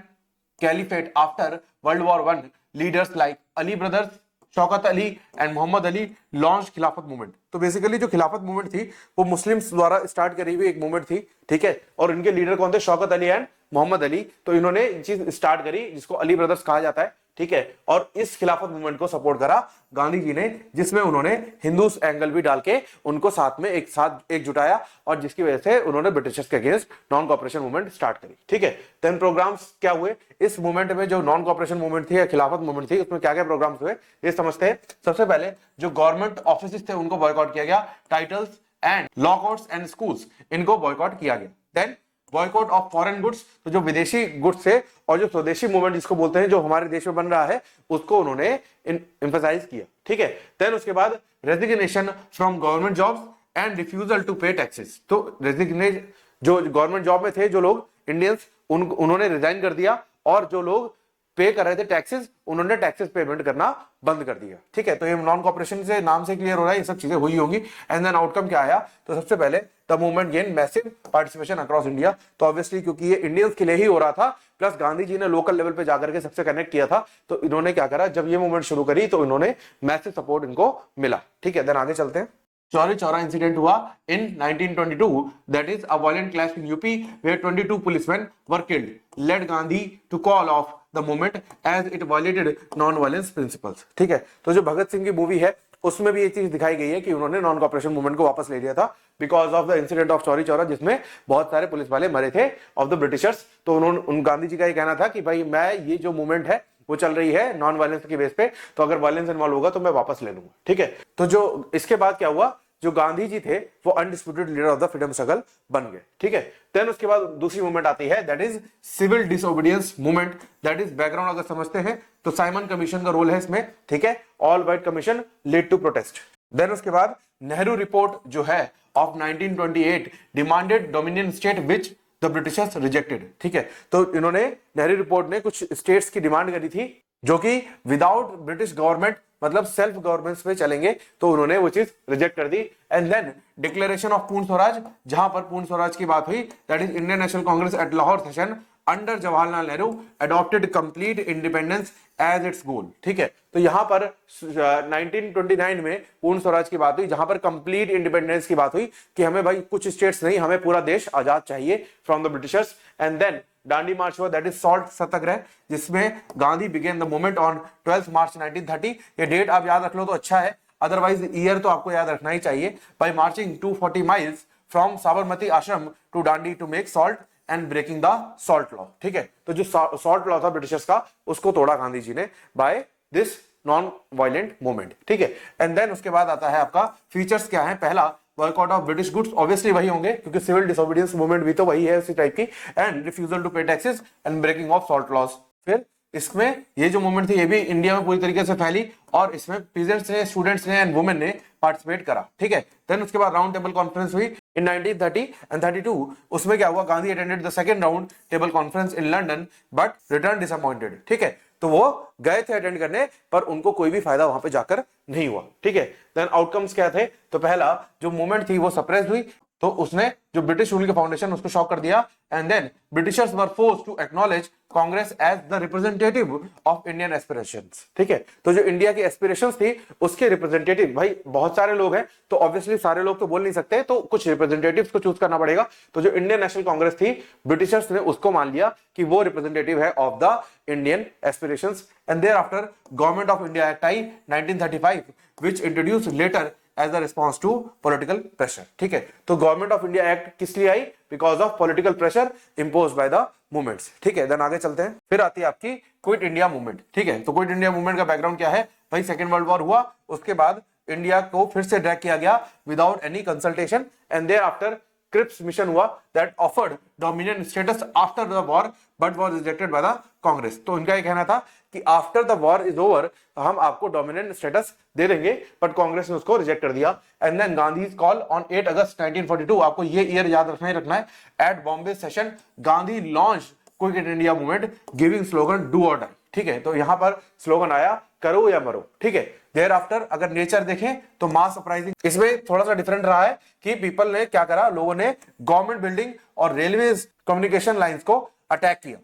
Caliphate after World War I. Leaders like Ali brothers, Shaukat Ali and Mohammad Ali launch Khilafat movement. तो बेसिकली जो खिलाफत मूवमेंट थी वो मुस्लिम्स द्वारा स्टार्ट करी हुई एक मूवमेंट थी, ठीक है। और इनके लीडर कौन थे, शौकत अली एंड मोहम्मद अली। तो इन्होंने चीज स्टार्ट करी जिसको अली ब्रदर्स कहा जाता है, ठीक है। और इस खिलाफत मूवमेंट को सपोर्ट करा गांधी जी ने, जिसमें उन्होंने हिंदू एंगल भी डाल के उनको साथ में एक जुटाया, और जिसकी वजह से उन्होंने ब्रिटिशर्स के against non cooperation movement start करी, ठीक है। देन प्रोग्राम्स क्या हुए इस मूवमेंट में, जो नॉन कॉपरेशन मूवमेंट थी या खिलाफत मूवमेंट थी, उसमें क्या क्या प्रोग्राम्स हुए ये समझते हैं। सबसे पहले जो गवर्नमेंट ऑफिस थे उनको बॉयकॉट किया गया, titles and law courts and schools इनको बॉयकॉट किया गया। Then boycott of foreign goods, तो जो विदेशी गुड्स थे और जो स्वदेशी मूवमेंट जिसको बोलते हैं जो हमारे देश में बन रहा है उसको उन्होंने एम्फसाइज किया, ठीक है। देन उसके बाद resignation from government jobs and refusal to pay taxes, तो रेजिग्नेशन जो गवर्नमेंट जॉब में थे जो लोग इंडियंस उन्होंने रिजाइन कर दिया, और जो लोग पे कर रहे थे टैक्सेस उन्होंने टैक्सेस पेमेंट करना बंद कर दिया, ठीक है। तो ये नॉन कॉपरेशन से नाम से क्लियर हो रहा है, ये सब चीजें हुई होंगी। एंड देन आउटकम क्या आया, तो सबसे पहले the movement gain massive participation across India. तो ऑब्वियसली क्योंकि ये इंडियंस के लिए ही हो रहा था, प्लस गांधी जी ने लोकल लेवल पे जाकर के सबसे कनेक्ट किया था, तो इन्होंने क्या करा, जब ये मूवमेंट शुरू करी तो इन्होंने मैसिव सपोर्ट इनको मिला, ठीक है। देन आगे चलते हैं। चौरी चौरा इंसिडेंट हुआ इन 1922, that is a violent clash in UP where 22 policemen were killed, led Gandhi to call off the movement as it violated non-violence principles, ठीक है। तो जो भगत सिंह की मूवी है उसमें भी ये चीज दिखाई गई है कि उन्होंने नॉन कॉपरेशन मूवमेंट को वापस ले लिया था because of the incident of Chauri Chaura, जिसमें बहुत सारे पुलिस वाले मरे थे ऑफ द ब्रिटिशर्स। तो उन्होंने गांधी जी का ये कहना था कि भाई मैं ये जो मूवमेंट है वो चल रही है नॉन वायलेंस के बेस पे, तो अगर वायलेंस इन्वॉल्व होगा तो मैं वापस ले लूंगा, ठीक है। तो जो इसके बाद क्या हुआ, जो गांधी जी थे वो undisputed leader of the freedom struggle बन गए, ठीक है। देन उसके बाद दूसरी मूवमेंट आती है, that is civil disobedience movement. That is background अगर समझते हैं तो साइमन कमीशन का रोल है इसमें, ठीक है। All white commission led to protest. Then उसके बाद नेहरू रिपोर्ट जो है of 1928 demanded dominion state which the Britishers rejected, ठीक है। तो इन्होंने नेहरू रिपोर्ट ने कुछ स्टेट्स की डिमांड करी थी जो कि विदाउट ब्रिटिश गवर्नमेंट मतलब सेल्फ गवर्नमेंट पे चलेंगे, तो उन्होंने वो चीज रिजेक्ट कर दी। And then declaration of Purna Swaraj, जहां पर पूर्ण स्वराज की बात हुई, that is Indian National Congress at Lahore session under Jawaharlal Nehru adopted complete independence as its goal, ठीक है। तो यहां पर 1929 में पूर्ण स्वराज की बात हुई, जहां पर कंप्लीट इंडिपेंडेंस की बात हुई कि हमें भाई कुछ स्टेट्स नहीं, हमें पूरा देश आजाद चाहिए from the Britishers. And then Dandi march हुआ, दैट इज सॉल्ट सत्याग्रह, जिसमें Gandhi began the movement on 12 March 1930। ये डेट आप याद रख लो तो अच्छा है, अदरवाइज ईयर तो आपको याद रखना ही चाहिए। By marching 240 miles from Sabarmati Ashram to Dandi to make salt and breaking the salt law, ठीक है। तो जो सॉल्ट लॉ था ब्रिटिशर्स का उसको तोड़ा गांधी जी ने by this non violent movement, ठीक है। एंड देन उसके बाद आता है आपका फीचर्स क्या है। पहला boycott of British goods, obviously वही होंगे क्योंकि सिविल डिसोबीडियंस मूवमेंट भी तो वही है उसी टाइप की। And refusal to pay taxes and breaking of salt laws. फिर इसमें ये जो मूवमेंट थी ये भी इंडिया में पूरी तरीके से फैली और इसमें पीजेंट्स ने, स्टूडेंट्स ने एंड वुमेन ने पार्टिसिपेट करा, ठीक है। देन उसके बाद राउंड टेबल कॉन्फ्रेंस हुई इन 1930 एंड 32। उसमें क्या हुआ, Gandhi attended the second round table conference in London but return disappointed, ठीक है। तो वो गए थे अटेंड करने पर उनको कोई भी फायदा वहां पे जाकर नहीं हुआ, ठीक है। देन आउटकम्स क्या थे, तो पहला जो मूवमेंट थी वो सप्रेस हुई, तो उसने जो ब्रिटिश रूल के फाउंडेशन उसको शॉक कर दिया। And then Britishers were forced to acknowledge Congress as the representative of Indian aspirations, ठीक है। तो जो इंडिया की एस्पिरेशंस थी उसके रिप्रेजेंटेटिव, भाई बहुत सारे लोग हैं तो ऑब्वियसली सारे लोग तो बोल नहीं सकते, तो कुछ रिप्रेजेंटेटिव्स को चूज करना पड़ेगा। तो जो इंडियन नेशनल कांग्रेस थी ब्रिटिशर्स ने उसको मान लिया कि वो रिप्रेजेंटेटिव है of the Indian aspirations. And thereafter government of India act आई 1935 which introduced later as a response to political pressure. ठीक है, तो गवर्नमेंट ऑफ इंडिया एक्ट किस लिए आई? Because of political pressure impose by the movements. ठीक है, then आगे चलते हैं। फिर आती है आपकी क्विट इंडिया मूवमेंट। ठीक है, तो क्विट इंडिया मूवमेंट का बैकग्राउंड क्या है भाई? सेकेंड वर्ल्ड वॉर हुआ, उसके बाद इंडिया को फिर से ड्रैग किया गया without any consultation, and thereafter Cripps mission हुआ that offered dominion status after the war but was rejected by the Congress. तो इनका ये कहना था कि after the war is over हम आपको डोमिनियन स्टेटस दे देंगे, बट कांग्रेस ने उसको रिजेक्ट कर दिया। And then Gandhi's call on 8 August 1942, आपको ये ईयर याद रखना ही रखना है, at Bombay session Gandhi launch quit India movement giving slogan do or die. ठीक है, तो यहां पर स्लोगन आया करो या मरो। ठीक है, देयर आफ्टर अगर नेचर देखें तो मास अपराइजिंग इसमें थोड़ा सा डिफरेंट रहा है कि पीपल ने क्या करा, लोगों ने गवर्नमेंट बिल्डिंग और रेलवे कम्युनिकेशन लाइंस को अटैक किया।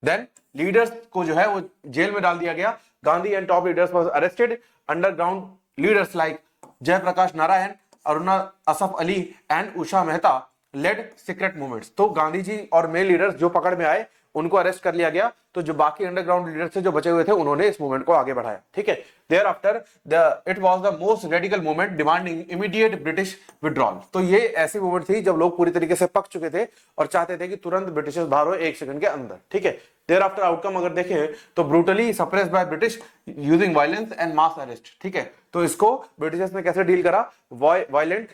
देन लीडर्स को जो है वो जेल में डाल दिया गया। Gandhi and top leaders was arrested. Underground leaders like Jayaprakash Narayan, Aruna Asaf Ali and Usha Mehta led secret movements. तो गांधी जी और मेन लीडर्स जो पकड़ में आए उनको अरेस्ट कर लिया गया, तो जो बाकी अंडरग्राउंड लीडर्स थे जो बचे हुए थे उन्होंने इस मूवमेंट को आगे बढ़ाया। ठीक है, thereafter it was the most radical movement demanding immediate British withdrawal. तो ये ऐसी मूवमेंट थी जब लोग पूरी तरीके से पक चुके थे और चाहते थे कि तुरंत ब्रिटिशर्स बाहर हो 1 सेकंड के अंदर। ठीक है, देयर आफ्टर आउटकम अगर देखें तो brutally suppressed by British using violence and mass arrest. ठीक है, तो इसको ब्रिटिशर्स ने कैसे डील करा? वायलेंट,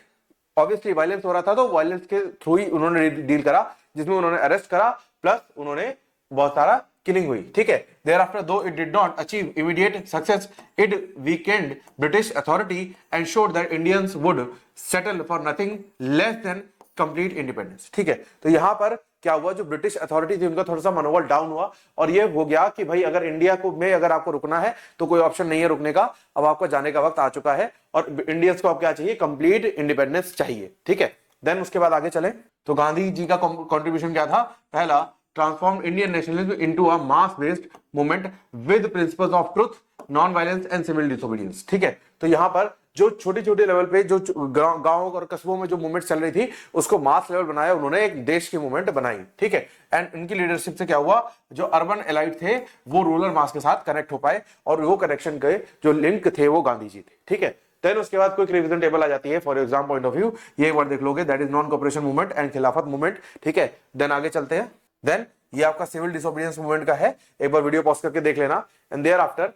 ऑब्वियसली वायलेंस हो रहा था तो वायलेंस के थ्रू ही उन्होंने डील करा, जिसमें उन्होंने अरेस्ट करा प्लस उन्होंने बहुत सारा किलिंग हुई। ठीक है, देयर आफ्टर दो it did not achieve immediate success, it weekend British authority and showed that Indians would settle for nothing less than complete independence. ठीक है, तो यहां पर क्या हुआ, जो ब्रिटिश अथॉरिटी थी उनका थोड़ा सा मनोबल डाउन हुआ और ये हो गया कि भाई अगर इंडिया को में अगर आपको रुकना है तो कोई ऑप्शन नहीं है रुकने का, अब आपको जाने का वक्त आ चुका है और इंडियंस को अब क्या चाहिए? कंप्लीट इंडिपेंडेंस चाहिए। ठीक है, देन उसके बाद आगे चले तो गांधी जी का कॉन्ट्रीब्यूशन क्या था? पहला, transform Indian nationalism into a mass based movement with principles of truth, non violence and civil disobedience. ठीक है, तो यहां पर जो छोटे छोटे लेवल पे जो गांवों और कस्बों में जो मूवमेंट चल रही थी उसको मास लेवल बनाया उन्होंने, एक देश की मूवमेंट बनाई। ठीक है, एंड इनकी लीडरशिप से क्या हुआ, जो अर्बन एलाइट थे वो रूरल मास के साथ कनेक्ट हो पाए और वो कनेक्शन के जो लिंक थे वो गांधी जी थे। ठीक है, देन उसके बाद कोई रिवीजन टेबल आ जाती है for exam point of view, ये वर्ड देख लोगे, that is non cooperation movement and खिलाफत मूवमेंट। ठीक है, देन आगे चलते हैं। देन ये आपका सिविल डिसोबीडियंस मूवमेंट का है, एक बार वीडियो पॉज करके देख लेना। एंड देयर आफ्टर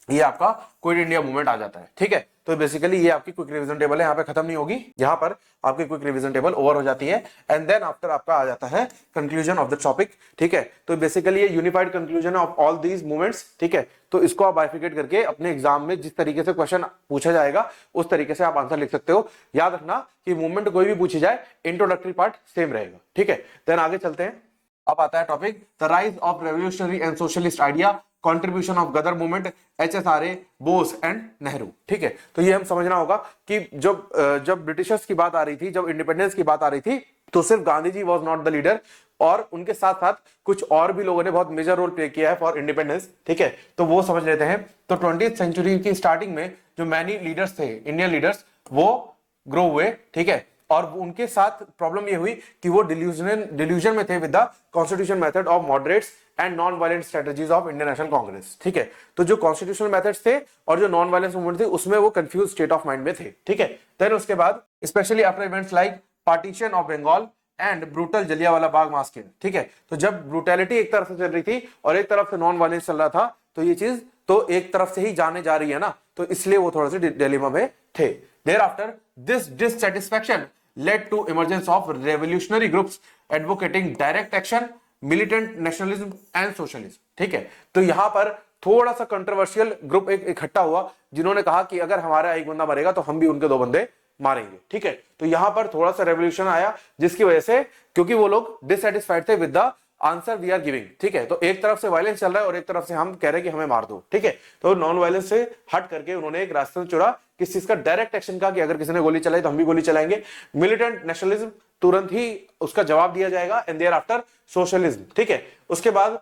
ये आपका क्विट इंडिया मूवमेंट आ जाता है। ठीक है, तो बेसिकली ये आपकी क्विक रिवीजन टेबल है, यहाँ पे खत्म नहीं होगी, यहाँ पर आपकी क्विक रिवीजन टेबल ओवर हो जाती है। एंड देन आफ्टर आपका आ जाता है कंक्लूजन ऑफ द टॉपिक। ठीक है, तो बेसिकली ये unified conclusion of all these movements. ठीक है, तो इसको आप बाइफिकेट करके अपने एग्जाम में जिस तरीके से क्वेश्चन पूछा जाएगा उस तरीके से आप आंसर लिख सकते हो। याद रखना कि मूवमेंट कोई भी पूछी जाए इंट्रोडक्टरी पार्ट सेम रहेगा। ठीक है, देन आगे चलते हैं। अब आता है topic the rise of revolutionary and socialist idea, contribution of Ghadar movement, HSRA, Bose and Nehru. ठीक है, तो ये हम समझना होगा कि जब ब्रिटिशर्स की बात आ रही थी, जब इंडिपेंडेंस की बात आ रही थी, तो सिर्फ Gandhi ji was not the leader और उनके साथ साथ कुछ और भी लोगों ने बहुत मेजर रोल प्ले किया है फॉर इंडिपेंडेंस। ठीक है, तो वो समझ लेते हैं। तो 20th सेंचुरी की स्टार्टिंग में जो मैनी लीडर्स थे, इंडियन लीडर्स, वो ग्रो हुए। ठीक है, और उनके साथ प्रॉब्लम ये हुई कि वो डिल्यूजन में थे with the constitution method of moderates and non violent strategies of Indian National Congress. ठीक है, तो जो कॉन्स्टिट्यूशनल मेथड्स थे और जो नॉन वायलेंस मूवमेंट थे उसमें वो कंफ्यूज स्टेट ऑफ माइंड में थे। ठीक है, देन उसके बाद specially after events like partition of Bengal and brutal Jallianwala Bagh massacre. ठीक है, तो जब ब्रूटैलिटी एक तरफ से चल रही थी और एक तरफ से नॉन वायलेंस चल रहा था, तो ये चीज तो एक तरफ से ही जाने जा रही है ना, तो इसलिए वो थोड़ा सा डिलेमा में थे। Thereafter this dissatisfaction led to emergence of revolutionary groups advocating direct action, militant nationalism and socialism। ठीक है, तो यहां पर थोड़ा सा कंट्रोवर्शियल ग्रुप एक इकट्ठा हुआ जिन्होंने कहा कि अगर हमारा एक बंदा मरेगा तो हम भी उनके 2 बंदे मारेंगे। ठीक है, तो यहां पर थोड़ा सा रेवोल्यूशन आया जिसकी वजह से, क्योंकि वो लोग डिससैटिस्फाइड थे with the answer we are giving. ठीक है, तो एक तरफ से वायलेंस चल रहा है और एक तरफ से हम कह रहे हैं कि हमें मार दो। ठीक है, तो नॉन वायलेंस से हट करके उन्होंने एक रास्ता चुरा किस चीज का? डायरेक्ट एक्शन का, कि अगर किसी ने गोली चलाई तो हम भी गोली चलाएंगे। मिलिटेंट नेशनलिज्म, तुरंत ही उसका जवाब दिया जाएगा। And thereafter socialism. ठीक है, उसके बाद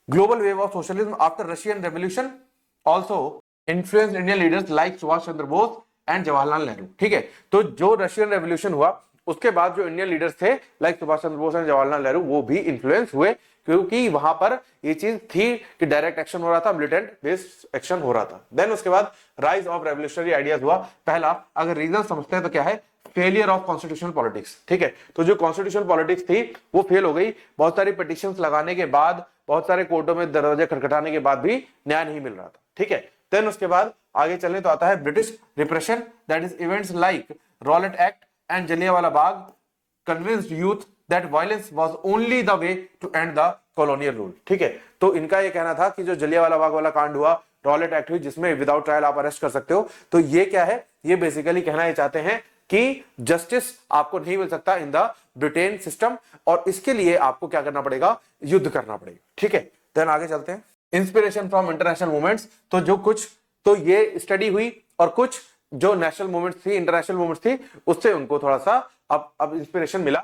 global wave of socialism after Russian revolution also influenced Indian leaders like Subhash Chandra Bose and Jawaharlal Nehru. ठीक है, तो जो रशियन रेवोल्यूशन हुआ उसके बाद जो इंडियन लीडर्स थे लाइक सुभाष चंद्र बोस एंड जवाहरलाल नेहरू वो भी इन्फ्लुएंस हुए, क्योंकि वहां पर ये चीज थी कि डायरेक्ट एक्शन हो रहा था, मिलिटेंट बेस्ड एक्शन हो रहा था। देन उसके बाद राइज ऑफ रेवोल्यूशनरी आइडियाज हुआ। पहला अगर रीजन समझते हैं तो क्या है, फेलियर ऑफ कॉन्स्टिट्यूशनल पॉलिटिक्स। ठीक है, तो जो कॉन्स्टिट्यूशनल पॉलिटिक्स थी वो फेल हो गई, बहुत सारी पिटिशंस लगाने के बाद, बहुत सारे कोर्टों में दरवाजे खटखटाने के बाद भी न्याय नहीं मिल रहा था। ठीक है, देन उसके बाद आगे चलने तो आता है British repression, that is events like Rowlatt act and Jallianwala Bagh convinced youth that violence was only the way to end the colonial rule. ठीक है, तो इनका ये कहना था कि जो जलियांवाला बाग वाला कांड हुआ, रॉलेट एक्ट हुई जिसमें विदाउट ट्रायल आप अरेस्ट कर सकते हो, तो ये क्या है, ये बेसिकली कहना ये चाहते हैं कि जस्टिस आपको नहीं मिल सकता इन द ब्रिटेन सिस्टम, और इसके लिए आपको क्या करना पड़ेगा, युद्ध करना पड़ेगा। ठीक है, देन आगे चलते हैं। इंस्पिरेशन फ्रॉम इंटरनेशनल मूवमेंट्स, तो जो कुछ तो ये स्टडी हुई और कुछ जो नेशनल मूवमेंट्स थी, इंटरनेशनल मूवमेंट्स थी, उससे उनको थोड़ा सा अब इंस्पिरेशन मिला,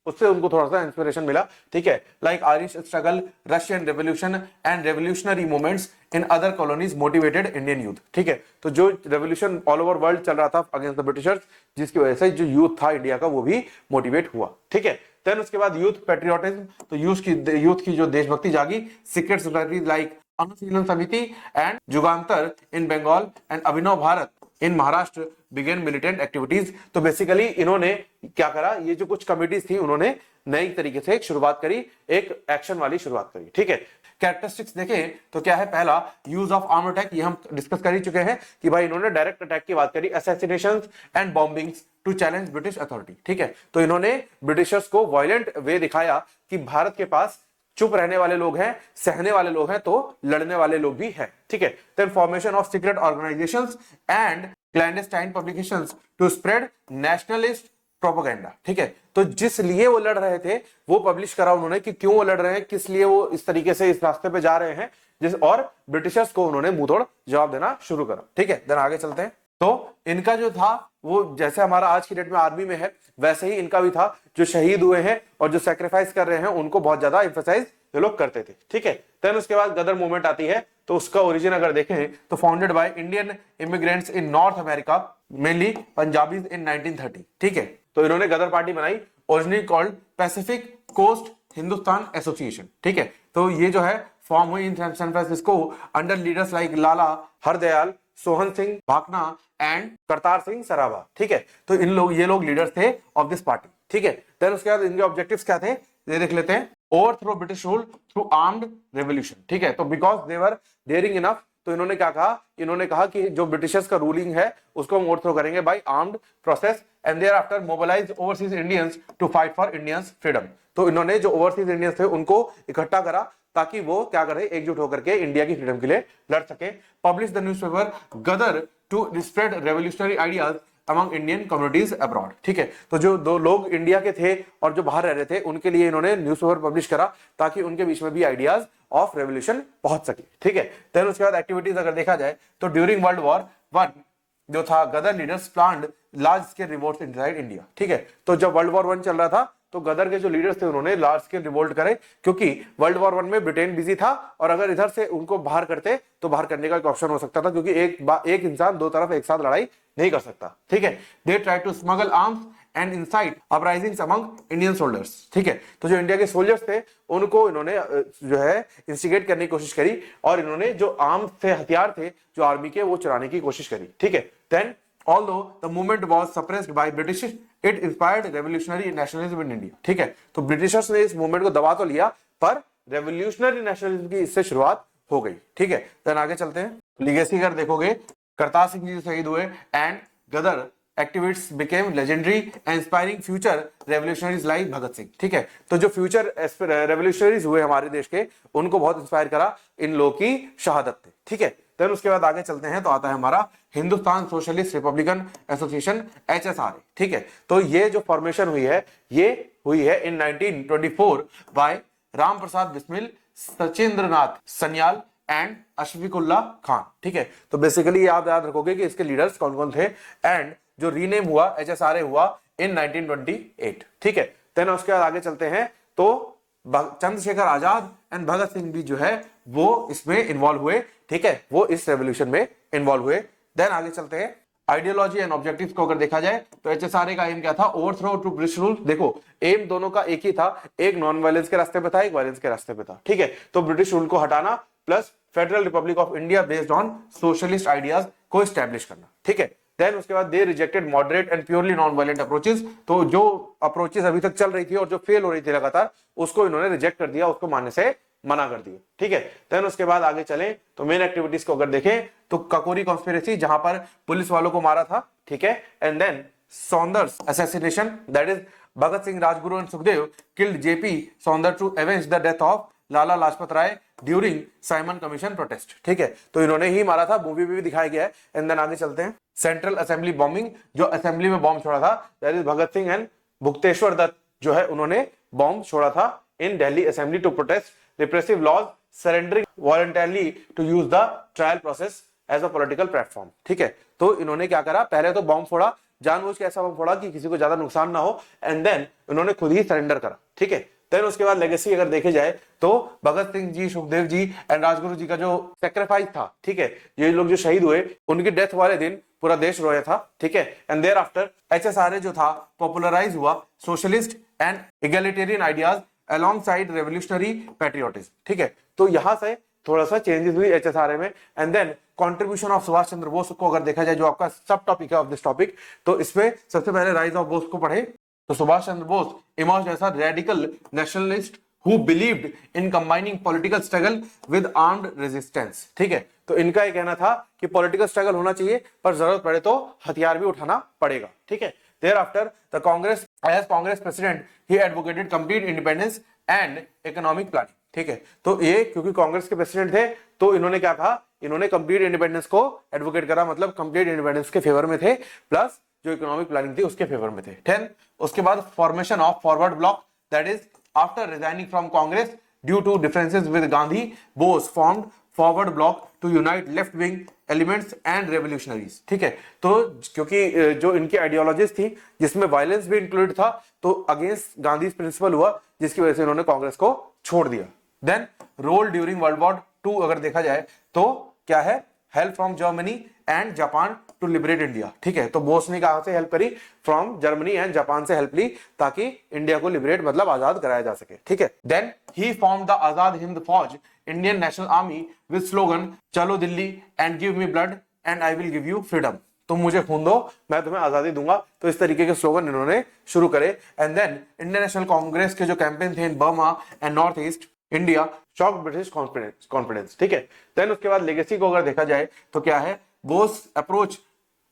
उससे उनको थोड़ा सा इंस्पिरेशन मिला। ठीक है, like Irish struggle, Russian revolution and revolutionary movements in other colonies motivated Indian youth. ठीक है, तो जो रेवोल्यूशन ऑल ओवर वर्ल्ड चल रहा था अगेंस्ट द ब्रिटिशर्स, जिसकी वजह से जो यूथ था इंडिया का वो भी मोटिवेट हुआ। ठीक है, देन उसके बाद यूथ पेट्रियोटिज्म, तो यूथ की जो देशभक्ति जागी, secret societies like Anushilan Samiti and Jugantar in Bengal and Abhinav Bharat in Maharashtra began militant activities. तो बेसिकली इन्होंने क्या करा, ये जो कुछ कमिटीज थी उन्होंने नई तरीके से एक शुरुआत करी, एक एक्शन वाली शुरुआत करी। ठीक है, कैरेक्टरिस्टिक्स देखें तो क्या है, पहला यूज ऑफ आर्म अटैक, ये हम डिस्कस कर ही चुके हैं कि भाई इन्होंने डायरेक्ट अटैक की बात करी, assassinations and bombings to challenge British authority. ठीक है, तो इन्होंने ब्रिटिशर्स को वायलेंट वे दिखाया कि भारत के पास चुप रहने वाले लोग हैं, सहने वाले लोग हैं, तो लड़ने वाले लोग भी हैं। ठीक है, then formation of secret organisations and clandestine publications to spread nationalist propaganda. ठीक है, तो जिस लिए वो लड़ रहे थे वो पब्लिश करा उन्होंने कि क्यों वो लड़ रहे हैं, किस लिए वो इस तरीके से इस रास्ते पे जा रहे हैं, और ब्रिटिशर्स को उन्होंने मुंह तोड़ जवाब देना शुरू करा। ठीक है, देन आगे चलते हैं। तो इनका जो था वो जैसे हमारा आज की डेट में आर्मी में है वैसे ही इनका भी था, जो शहीद हुए हैं और जो सैक्रिफाइस कर रहे हैं उनको बहुत ज्यादा एम्फसाइज ये लोग करते थे। ठीक है, देन उसके बाद गदर मूवमेंट आती है, तो उसका ओरिजिन अगर देखें तो founded by Indian immigrants in North America, mainly Punjabis in 1930। ठीक है, तो इन्होंने गदर पार्टी बनाई, originally called Pacific Coast Hindustan association. ठीक है, तो ये जो है फॉर्म हुई in San Francisco under leaders like Lala Hardayal, Sohan Singh Bhakna and Kartar Singh Sarabha. ठीक है, तो ये लोग लीडर्स थे ऑफ दिस पार्टी। ठीक है, देन उसके बाद इनके ऑब्जेक्टिव्स क्या थे ये देख लेते हैं। Overthrow British rule through armed revolution. ठीक है, तो because they were daring enough, तो इन्होंने क्या कहा, इन्होंने कहा कि जो ब्रिटिशर्स का रूलिंग है उसको हम ओवरथ्रो करेंगे by armed process and thereafter mobilise overseas Indians to fight for Indians freedom. तो इन्होंने जो ओवरसीज इंडियंस थे उनको इकट्ठा करा ताकि वो क्या करें, एकजुट होकर के इंडिया की फ्रीडम के लिए लड़ सके। Publish the newspaper Ghadar to spread revolutionary ideas among Indian communities abroad. ठीक है, तो जो दो लोग इंडिया के थे और जो बाहर रह रहे थे उनके लिए इन्होंने न्यूज़पेपर पब्लिश करा ताकि उनके बीच में भी आइडियाज ऑफ रेवोल्यूशन पहुंच सके। ठीक है, देन उसके बाद एक्टिविटीज अगर देखा जाए तो ड्यूरिंग वर्ल्ड वॉर वन जो था Ghadar leaders planned large scale revolts inside India. ठीक है, तो जब वर्ल्ड वॉर 1 चल रहा था तो गदर के जो लीडर्स थे उन्होंने लार्ज स्केल रिवोल्ट करे, क्योंकि वर्ल्ड वॉर 1 में ब्रिटेन बिजी था और अगर इधर से उनको बाहर करते तो बाहर करने का एक ऑप्शन हो सकता था, क्योंकि एक इंसान दो तरफ एक साथ लड़ाई नहीं कर सकता। ठीक है, they try to smuggle arms and incite uprisings among Indian soldiers. ठीक है, तो जो इंडिया के सोल्जर्स थे उनको इन्होंने जो है इंस्टिगेट करने की कोशिश करी और इन्होंने जो आर्म्स थे, हथियार थे जो आर्मी के, वो चुराने की कोशिश करी। ठीक है, then although the movement was suppressed by British, it inspired revolutionary nationalism in India। ठीक है, तो ब्रिटिशर्स ने इस मूवमेंट को दबा तो लिया पर रेवोल्यूशनरी नेशनलिज्म की इससे शुरुआत हो गई। ठीक है, देन आगे चलते हैं। लीगेसी अगर देखोगे, करतार सिंह जी शहीद हुए and Ghadar activists became legendary inspiring future revolutionaries like Bhagat Singh. ठीक है, तो जो फ्यूचर रेवोल्यूशनरीज हुए हमारे देश के, उनको बहुत इंस्पायर करा इन लोगों की शहादत थे। ठीक है, देन उसके बाद आगे चलते हैं तो आता है हमारा Hindustan socialist Republican association HSRA। ठीक है, तो ये जो फॉर्मेशन हुई है ये हुई है in 1924 by Ram Prasad Bismil, Sachindranath Sanyal and Ashfaqullah Khan. ठीक है, तो बेसिकली आप याद रखोगे कि इसके लीडर्स कौन कौन थे एंड जो रीनेम हुआ HSRA हुआ इन 1928। ठीक है, देन उसके बाद आगे चलते हैं तो चंद्रशेखर आजाद एंड भगत सिंह भी जो है वो इसमें इन्वॉल्व हुए। ठीक है, वो इस रेवोल्यूशन में इन्वॉल्व हुए। देन आगे चलते हैं, आइडियोलॉजी एंड ऑब्जेक्टिव्स को अगर देखा जाए तो एचएसआरए का एम क्या था, ओवरथ्रो टू ब्रिटिश रूल। देखो एम दोनों का एक ही था, एक नॉन वायलेंस के रास्ते पे था, एक वायलेंस के रास्ते पे था, ठीक है। तो ब्रिटिश रूल को हटाना plus federal Republic of India based on socialist ideas को एस्टैब्लिश करना, ठीक है। देन उसके बाद they rejected moderate and purely non violent approaches. तो जो अप्रोचेस अभी तक चल रही थी और जो फेल हो रही थी लगातार, उसको इन्होंने रिजेक्ट कर दिया, उसको मानने से मना कर दिया, ठीक है। देन उसके बाद आगे चलें तो मेन एक्टिविटीज को अगर देखें तो काकोरी कॉन्स्पिरेसी, जहां पर पुलिस वालों को मारा था, ठीक है। And then Saunders assassination, that is Bhagat Singh, Rajguru and Sukhdev killed JP Saunders to avenge the death of Lala Lajpat Rai during Simon commission protest, ठीक है। तो इन्होंने ही मारा था, मूवी में भी दिखाया गया है। एंड देन आगे चलते हैं, सेंट्रल असेंबली बॉम्बिंग, जो असेंबली में बॉम्ब छोड़ा था, that is Bhagat Singh and Batukeshwar Dutt जो है उन्होंने बॉम्ब छोड़ा था in Delhi assembly to protest repressive laws, surrendering voluntarily to use the trial process as a political platform, ठीक है। तो इन्होंने क्या करा, पहले तो बॉम्ब फोड़ा, जानबूझ के ऐसा बॉम्ब फोड़ा कि किसी को ज्यादा नुकसान ना हो, एंड देन इन्होंने खुद ही सरेंडर करा, ठीक है। देन उसके बाद लेगेसी अगर देखे जाए तो भगत सिंह जी, सुखदेव जी एंड राजगुरु जी का जो सेक्रीफाइस था, ठीक है, ये लोग जो शहीद हुए, उनकी डेथ वाले दिन पूरा देश रोया था, ठीक है। एंड देयर आफ्टर एचएसआरए जो था पॉपुलराइज हुआ socialist and egalitarian ideas alongside revolutionary patriotism, ठीक है। तो यहां से थोड़ा सा चेंजेस हुई एचएसआरए में। And then contribution of Subhash Chandra Bose को अगर देखा जाए, जो आपका सब टॉपिक है ऑफ दिस टॉपिक, तो इसमें सबसे पहले राइज ऑफ बोस को पढ़े तो Subhash Chandra Bose emerged as a radical nationalist who believed in combining political struggle with armed resistance, ठीक है। तो इनका ये कहना था कि पॉलिटिकल स्ट्रगल होना चाहिए पर जरूरत पड़े तो हथियार भी उठाना पड़ेगा, ठीक है। Thereafter, the Congress, as Congress president, he advocated complete independence and economic planning, ठीक है। तो ये क्योंकि कांग्रेस के प्रेसिडेंट थे तो इन्होंने क्या कहा, इन्होंने कंप्लीट इंडिपेंडेंस को एडवोकेट करा, मतलब कंप्लीट इंडिपेंडेंस के फेवर में थे, प्लस जो इकोनॉमिक प्लानिंग थी उसके फेवर में थे। 10 उसके बाद formation of Forward Bloc, that is after resigning from Congress due to differences with Gandhi, Bose formed Forward Bloc to unite left wing elements and revolutionaries, ठीक है। तो क्योंकि जो इनकी आइडियोलॉजीज थी जिसमें वायलेंस भी इंक्लूडेड था, तो अगेंस्ट गांधी प्रिंसिपल हुआ, जिसकी वजह से इन्होंने कांग्रेस को छोड़ दिया। Then role during world war 2 अगर देखा जाए तो क्या है, help from Germany and Japan to liberate India, ठीक है। तो बोस ने कहां से हेल्प करी, फ्रॉम जर्मनी एंड जापान से हेल्प ली ताकि इंडिया को लिबरेट मतलब आजाद कराया जा सके, ठीक है। देन ही form the Azad Hind Fauj, Indian National Army with slogan चलो Delhi and give me blood and I will give you freedom, तुम मुझे खून दो मैं तुम्हें आजादी दूंगा। तो इस तरीके के स्लोगन इन्होंने शुरू करे। एंड देन इंडियन नेशनल कांग्रेस के जो कैंपेन थे in Burma and North East India shock British confidence, ठीक है। देन उसके बाद लेगेसी को अगर देखा जाए तो क्या है, Bose approach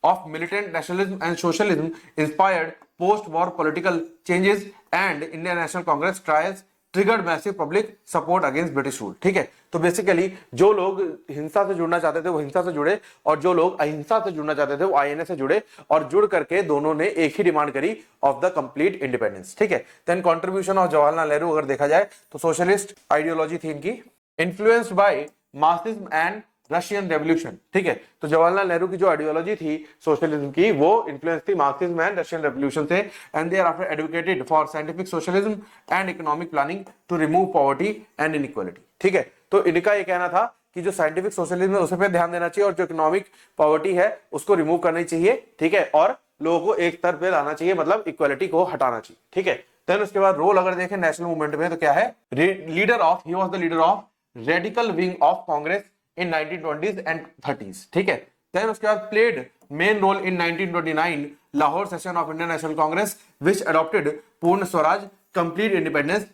of militant nationalism and socialism inspired post-war political changes and Indian National Congress trials triggered massive public support against British rule, ठीक है। तो बेसिकली जो लोग हिंसा से जुड़ना चाहते थे वो हिंसा से जुड़े, और जो लोग अहिंसा से जुड़ना चाहते थे वो आईएनए से जुड़े, और जुड़ करके दोनों ने एक ही डिमांड करी ऑफ द कंप्लीट इंडिपेंडेंस, ठीक है। Then contribution of Jawaharlal Nehru अगर देखा जाए तो सोशलिस्ट आइडियोलॉजी थी इनकी, influenced by Marxism and Russian revolution, ठीक है। तो जवाहरलाल नेहरू की जो आइडियोलॉजी थी सोशलिज्म की, वो इन्फ्लुएंस थी मार्क्सिज्म एंड रशियन रेवोल्यूशन से। And thereafter advocated for scientific socialism and economic planning to remove poverty and inequality, ठीक है। तो इनका ये कहना था कि जो साइंटिफिक सोशलिज्म है उस पर ध्यान देना चाहिए और जो इकोनॉमिक पॉवर्टी है उसको रिमूव करनी चाहिए, ठीक है, और लोगों को एक स्तर पे लाना चाहिए, मतलब इक्वालिटी को हटाना चाहिए, ठीक है। देन उसके बाद रोल अगर देखें नेशनल मूवमेंट में तो क्या है, leader of, he was the leader of radical wing of Congress in 1920s and 30s, ठीक है। देन उसके बाद played main role in 1929 Lahore session of Indian National Congress which adopted Purna Swaraj complete independence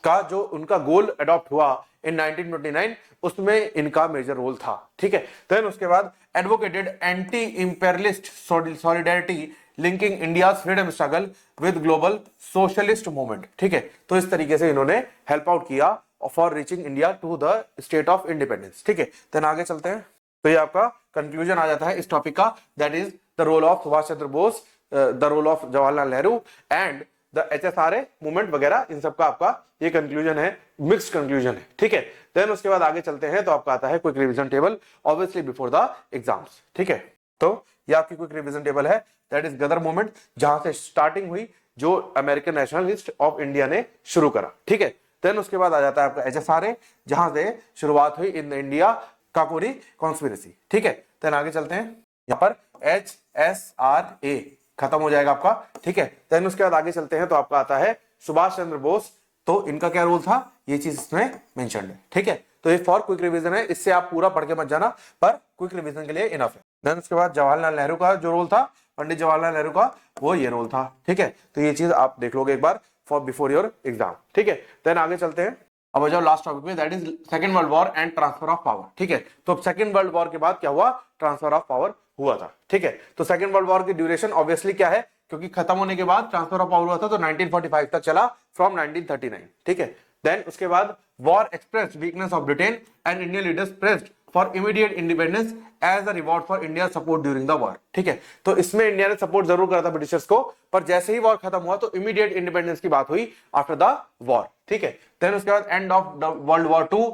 का जो उनका गोल अडॉप्ट हुआ इन 1929, उसमें इनका मेजर रोल था, ठीक है। देन उसके बाद advocated anti imperialist solidarity linking India freedom struggle with global socialist movement, ठीक है। तो इस तरीके से इन्होंने हेल्प आउट किया for reaching India to the state of independence, ठीक है। देन आगे चलते हैं, तो ये आपका कंक्लूजन आ जाता है इस टॉपिक का, that is the role of Subhash Chandra Bose, the role of Jawaharlal Nehru and the HSRA movement वगैरह, इन सबका आपका ये कंक्लूजन है, मिक्स्ड कंक्लूजन है, ठीक है। देन उसके बाद आगे चलते हैं तो आपका आता है quick revision table obviously before the exams, ठीक है। तो ये आपकी क्विक रिवीजन टेबल है, दैट इज गदर मूवमेंट, जहां से स्टार्टिंग हुई, जो अमेरिकन नेशनलिस्ट ऑफ इंडिया ने शुरू करा, ठीक है। देन उसके बाद आ जाता है आपका एचएसआरए, जहां से शुरुआत हुई इन इंडिया काकोरी कॉन्स्पिरेसी, ठीक है। देन आगे चलते हैं, यहाँ पर HSRA खत्म हो जाएगा आपका, ठीक है। देन उसके बाद आगे चलते हैं तो आपका आता है सुभाष चंद्र बोस। तो इनका क्या रोल था, ये चीज इसमें मेंशन्ड है, ठीक है। तो ये फॉर क्विक रिवीजन है, इससे आप पूरा पढ़ के मत जाना, पर क्विक रिवीजन के लिए इनफ है। देन उसके बाद जवाहरलाल नेहरू का जो रोल था, पंडित जवाहरलाल नेहरू का, वो ये रोल था, ठीक है। तो ये चीज आप देख लोगे एक बार फॉर बिफोर योर एग्जाम, ठीक है। देन आगे चलते हैं, अब आ जाओ लास्ट टॉपिक में, that is second world war and transfer of power, ठीक है। तो सेकंड वर्ल्ड वॉर के बाद क्या हुआ, ट्रांसफर ऑफ पावर हुआ था, ठीक है। तो सेकंड वर्ल्ड वॉर की ड्यूरेशन ऑब्वियसली क्या है, क्योंकि खत्म होने के बाद ट्रांसफर ऑफ पावर हुआ था, तो 1945 तक चला फ्रॉम 1939, ठीक है। देन उसके बाद war expressed weakness of Britain and Indian leaders pressed for immediate independence as a reward for India support during the war, ठीक है। तो इसमें इंडिया ने सपोर्ट जरूर करा था ब्रिटिशर्स को, पर जैसे ही वॉर खत्म हुआ तो इमीडिएट इंडिपेंडेंस की बात हुई आफ्टर द वॉर, ठीक है। देन उसके बाद end of the world war 2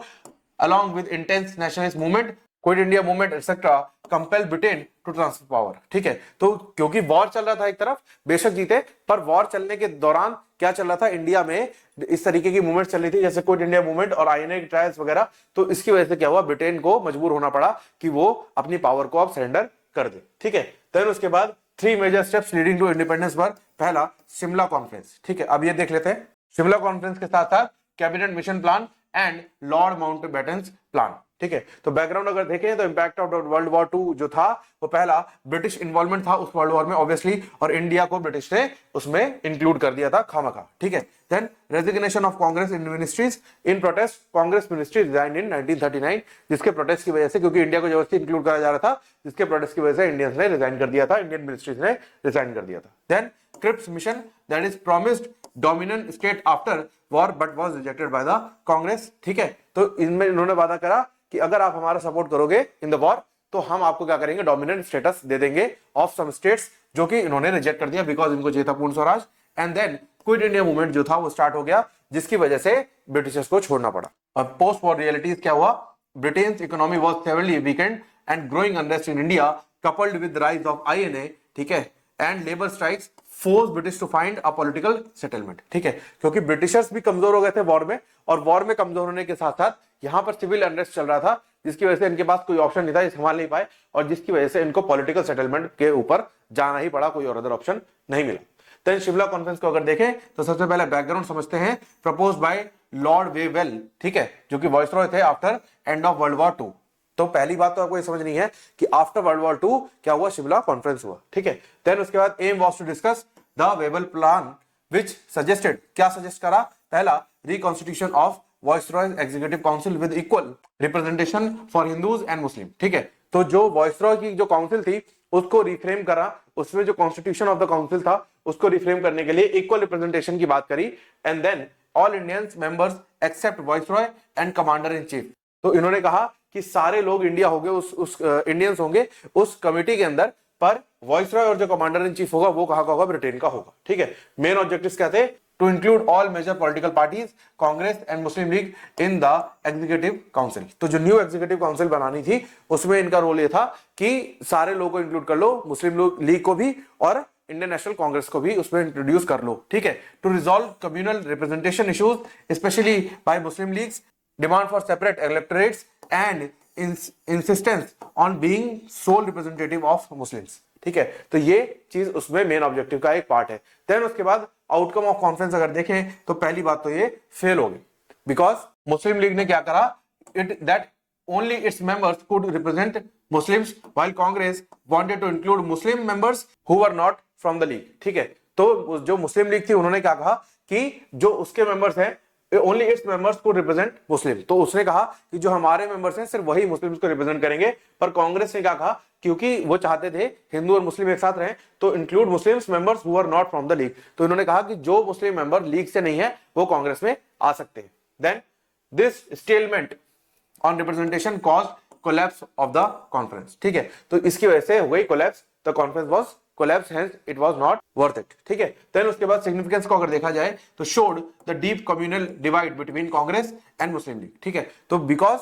along with intense nationalist movement, quit India movement etcetera compel Britain to transfer power, ठीक है। तो क्योंकि वॉर चल रहा था एक तरफ, बेशक जीते, पर वॉर चलने के दौरान क्या चल रहा था, इंडिया में इस तरीके की मूवमेंट चल रही थी जैसे क्विट इंडिया मूवमेंट और आईएनए ट्रायल्स वगैरह। तो इसकी वजह से क्या हुआ, ब्रिटेन को मजबूर होना पड़ा कि वो अपनी पावर को अब सरेंडर कर दे, ठीक है। देन उसके बाद 3 major steps leading to independence वर, पहला शिमला कॉन्फ्रेंस, ठीक है। अब ये देख लेते हैं, शिमला कॉन्फ्रेंस के साथ साथ cabinet mission plan and Lord Mountbatten plan, ठीक है। तो बैकग्राउंड अगर देखें तो इंपैक्ट ऑफ वर्ल्ड वॉर 2 जो था, वो पहला ब्रिटिश इन्वॉल्वमेंट था उस वर्ल्ड वॉर में ऑब्वियसली, और इंडिया को ब्रिटिश ने उसमें इंक्लूड कर दिया था खामखा, ठीक है। Then resignation of Congress in ministries in protest, Congress ministry resigned in 1939, जिसके प्रोटेस्ट की वजह से, क्योंकि इंडिया को जबरदस्ती इंक्लूड करा जा रहा था, जिसके प्रोटेस्ट की वजह से इंडियंस ने रिजाइन कर दिया था, इंडियन मिनिस्ट्रीज ने रिजाइन कर दिया था। Then Cripps mission that is promised dominant state after war but was rejected by the Congress, ठीक है। तो इनमें इन्होंने वादा करा कि अगर आप हमारा सपोर्ट करोगे इन द वॉर तो हम आपको क्या करेंगे, डोमिनेंट स्टेटस दे देंगे ऑफ सम स्टेट्स, जो कि इन्होंने रिजेक्ट कर दिया बिकॉज इनको चाहिए था Purna Swaraj. And then quit India movement जो था वो स्टार्ट हो गया, जिसकी वजह से ब्रिटिशर्स को छोड़ना पड़ा। अब पोस्ट वॉर रियलिटीज क्या हुआ, Britain's economy was severely weakened and growing unrest in India coupled with rise of INA, ठीक है, and labour strikes force British to find a political settlement, ठीक है। क्योंकि ब्रिटिशर्स भी कमजोर हो गए थे वॉर में, और वॉर में कमजोर होने के साथ साथ यहाँ पर सिविल अनरेस्ट चल रहा था, जिसकी वजह से इनके पास कोई ऑप्शन नहीं था, संभाल नहीं पाए, और जिसकी वजह से इनको पॉलिटिकल सेटलमेंट के ऊपर जाना ही पड़ा, कोई और अदर ऑप्शन नहीं मिला। तो शिमला कॉन्फ्रेंस को अगर देखें तो सबसे पहले बैकग्राउंड समझते हैं, प्रपोज बाय लॉर्ड वेवेल, ठीक है, जो कि वाइसरॉय थे after end of world war 2। तो पहली बात तो आपको ये समझनी है कि आफ्टर वर्ल्ड वॉर 2 क्या हुआ, शिमला कॉन्फ्रेंस हुआ, ठीक है। देन उसके बाद aim was to discuss the Wavell plan which suggested, क्या सजेस्ट करा, पहला reconstitution of viceroy executive council with equal representation for Hindus and Muslim, ठीक है। तो जो वाइसरॉय की जो काउंसिल थी उसको रिफ्रेम करा, उसमें जो कॉन्स्टिट्यूशन ऑफ द काउंसिल था उसको रिफ्रेम करने के लिए इक्वल रिप्रेजेंटेशन की बात करी। And then all Indians members except viceroy and commander in chief, तो इन्होंने कहा कि सारे लोग इंडिया होंगे, उस इंडियंस होंगे उस कमिटी के अंदर, पर वाइसरॉय और जो कमांडर इन चीफ होगा वो कहाँ का होगा, ब्रिटेन का होगा, ठीक है। मेन ऑब्जेक्टिव्स क्या थे, to include all major political parties, Congress and Muslim League in the executive council. तो जो न्यू एग्जीक्यूटिव काउंसिल बनानी थी उसमें इनका रोल ये था कि सारे लोगों को इंक्लूड कर लो, मुस्लिम लीग को भी और इंडियन नेशनल कांग्रेस को भी उसमें इंट्रोड्यूस कर लो, ठीक है। To resolve communal representation issues specially by Muslim League's, demand for separate electorates and insistence on being sole representative of Muslims, ठीक है। तो ये चीज उसमें मेन ऑब्जेक्टिव का एक पार्ट है। देन उसके बाद आउटकम ऑफ कॉन्फ्रेंस अगर देखें तो पहली बात तो ये फेल हो गई, बिकॉज मुस्लिम लीग ने क्या करा, it that only its members could represent Muslims while Congress wanted to include Muslim members who were not from the League, ठीक है। तो जो मुस्लिम लीग थी उन्होंने क्या कहा कि जो उसके मेंबर्स हैं ओनली इट्स मेंबर्स को रिप्रेजेंट मुस्लिम, तो उसने कहा कि जो हमारे मेंबर्स हैं सिर्फ वही मुस्लिम्स को रिप्रेजेंट करेंगे। पर कांग्रेस ने क्या कहा, क्योंकि वो चाहते थे हिंदू और मुस्लिम एक साथ रहें, तो include Muslims members who are not from the League, तो इन्होंने कहा कि जो मुस्लिम मेंबर लीग से नहीं है वो कांग्रेस में आ सकते हैं। Then this stalemate on representation caused collapse of the conference, ठीक है। तो इसकी वजह से हो गई collapse, the conference was collapse, hence it was not worth it, ठीक है। देन उसके बाद सिग्निफिकेंस को अगर देखा जाए तो showed the deep communal divide between Congress and Muslim league, ठीक है। तो बिकॉज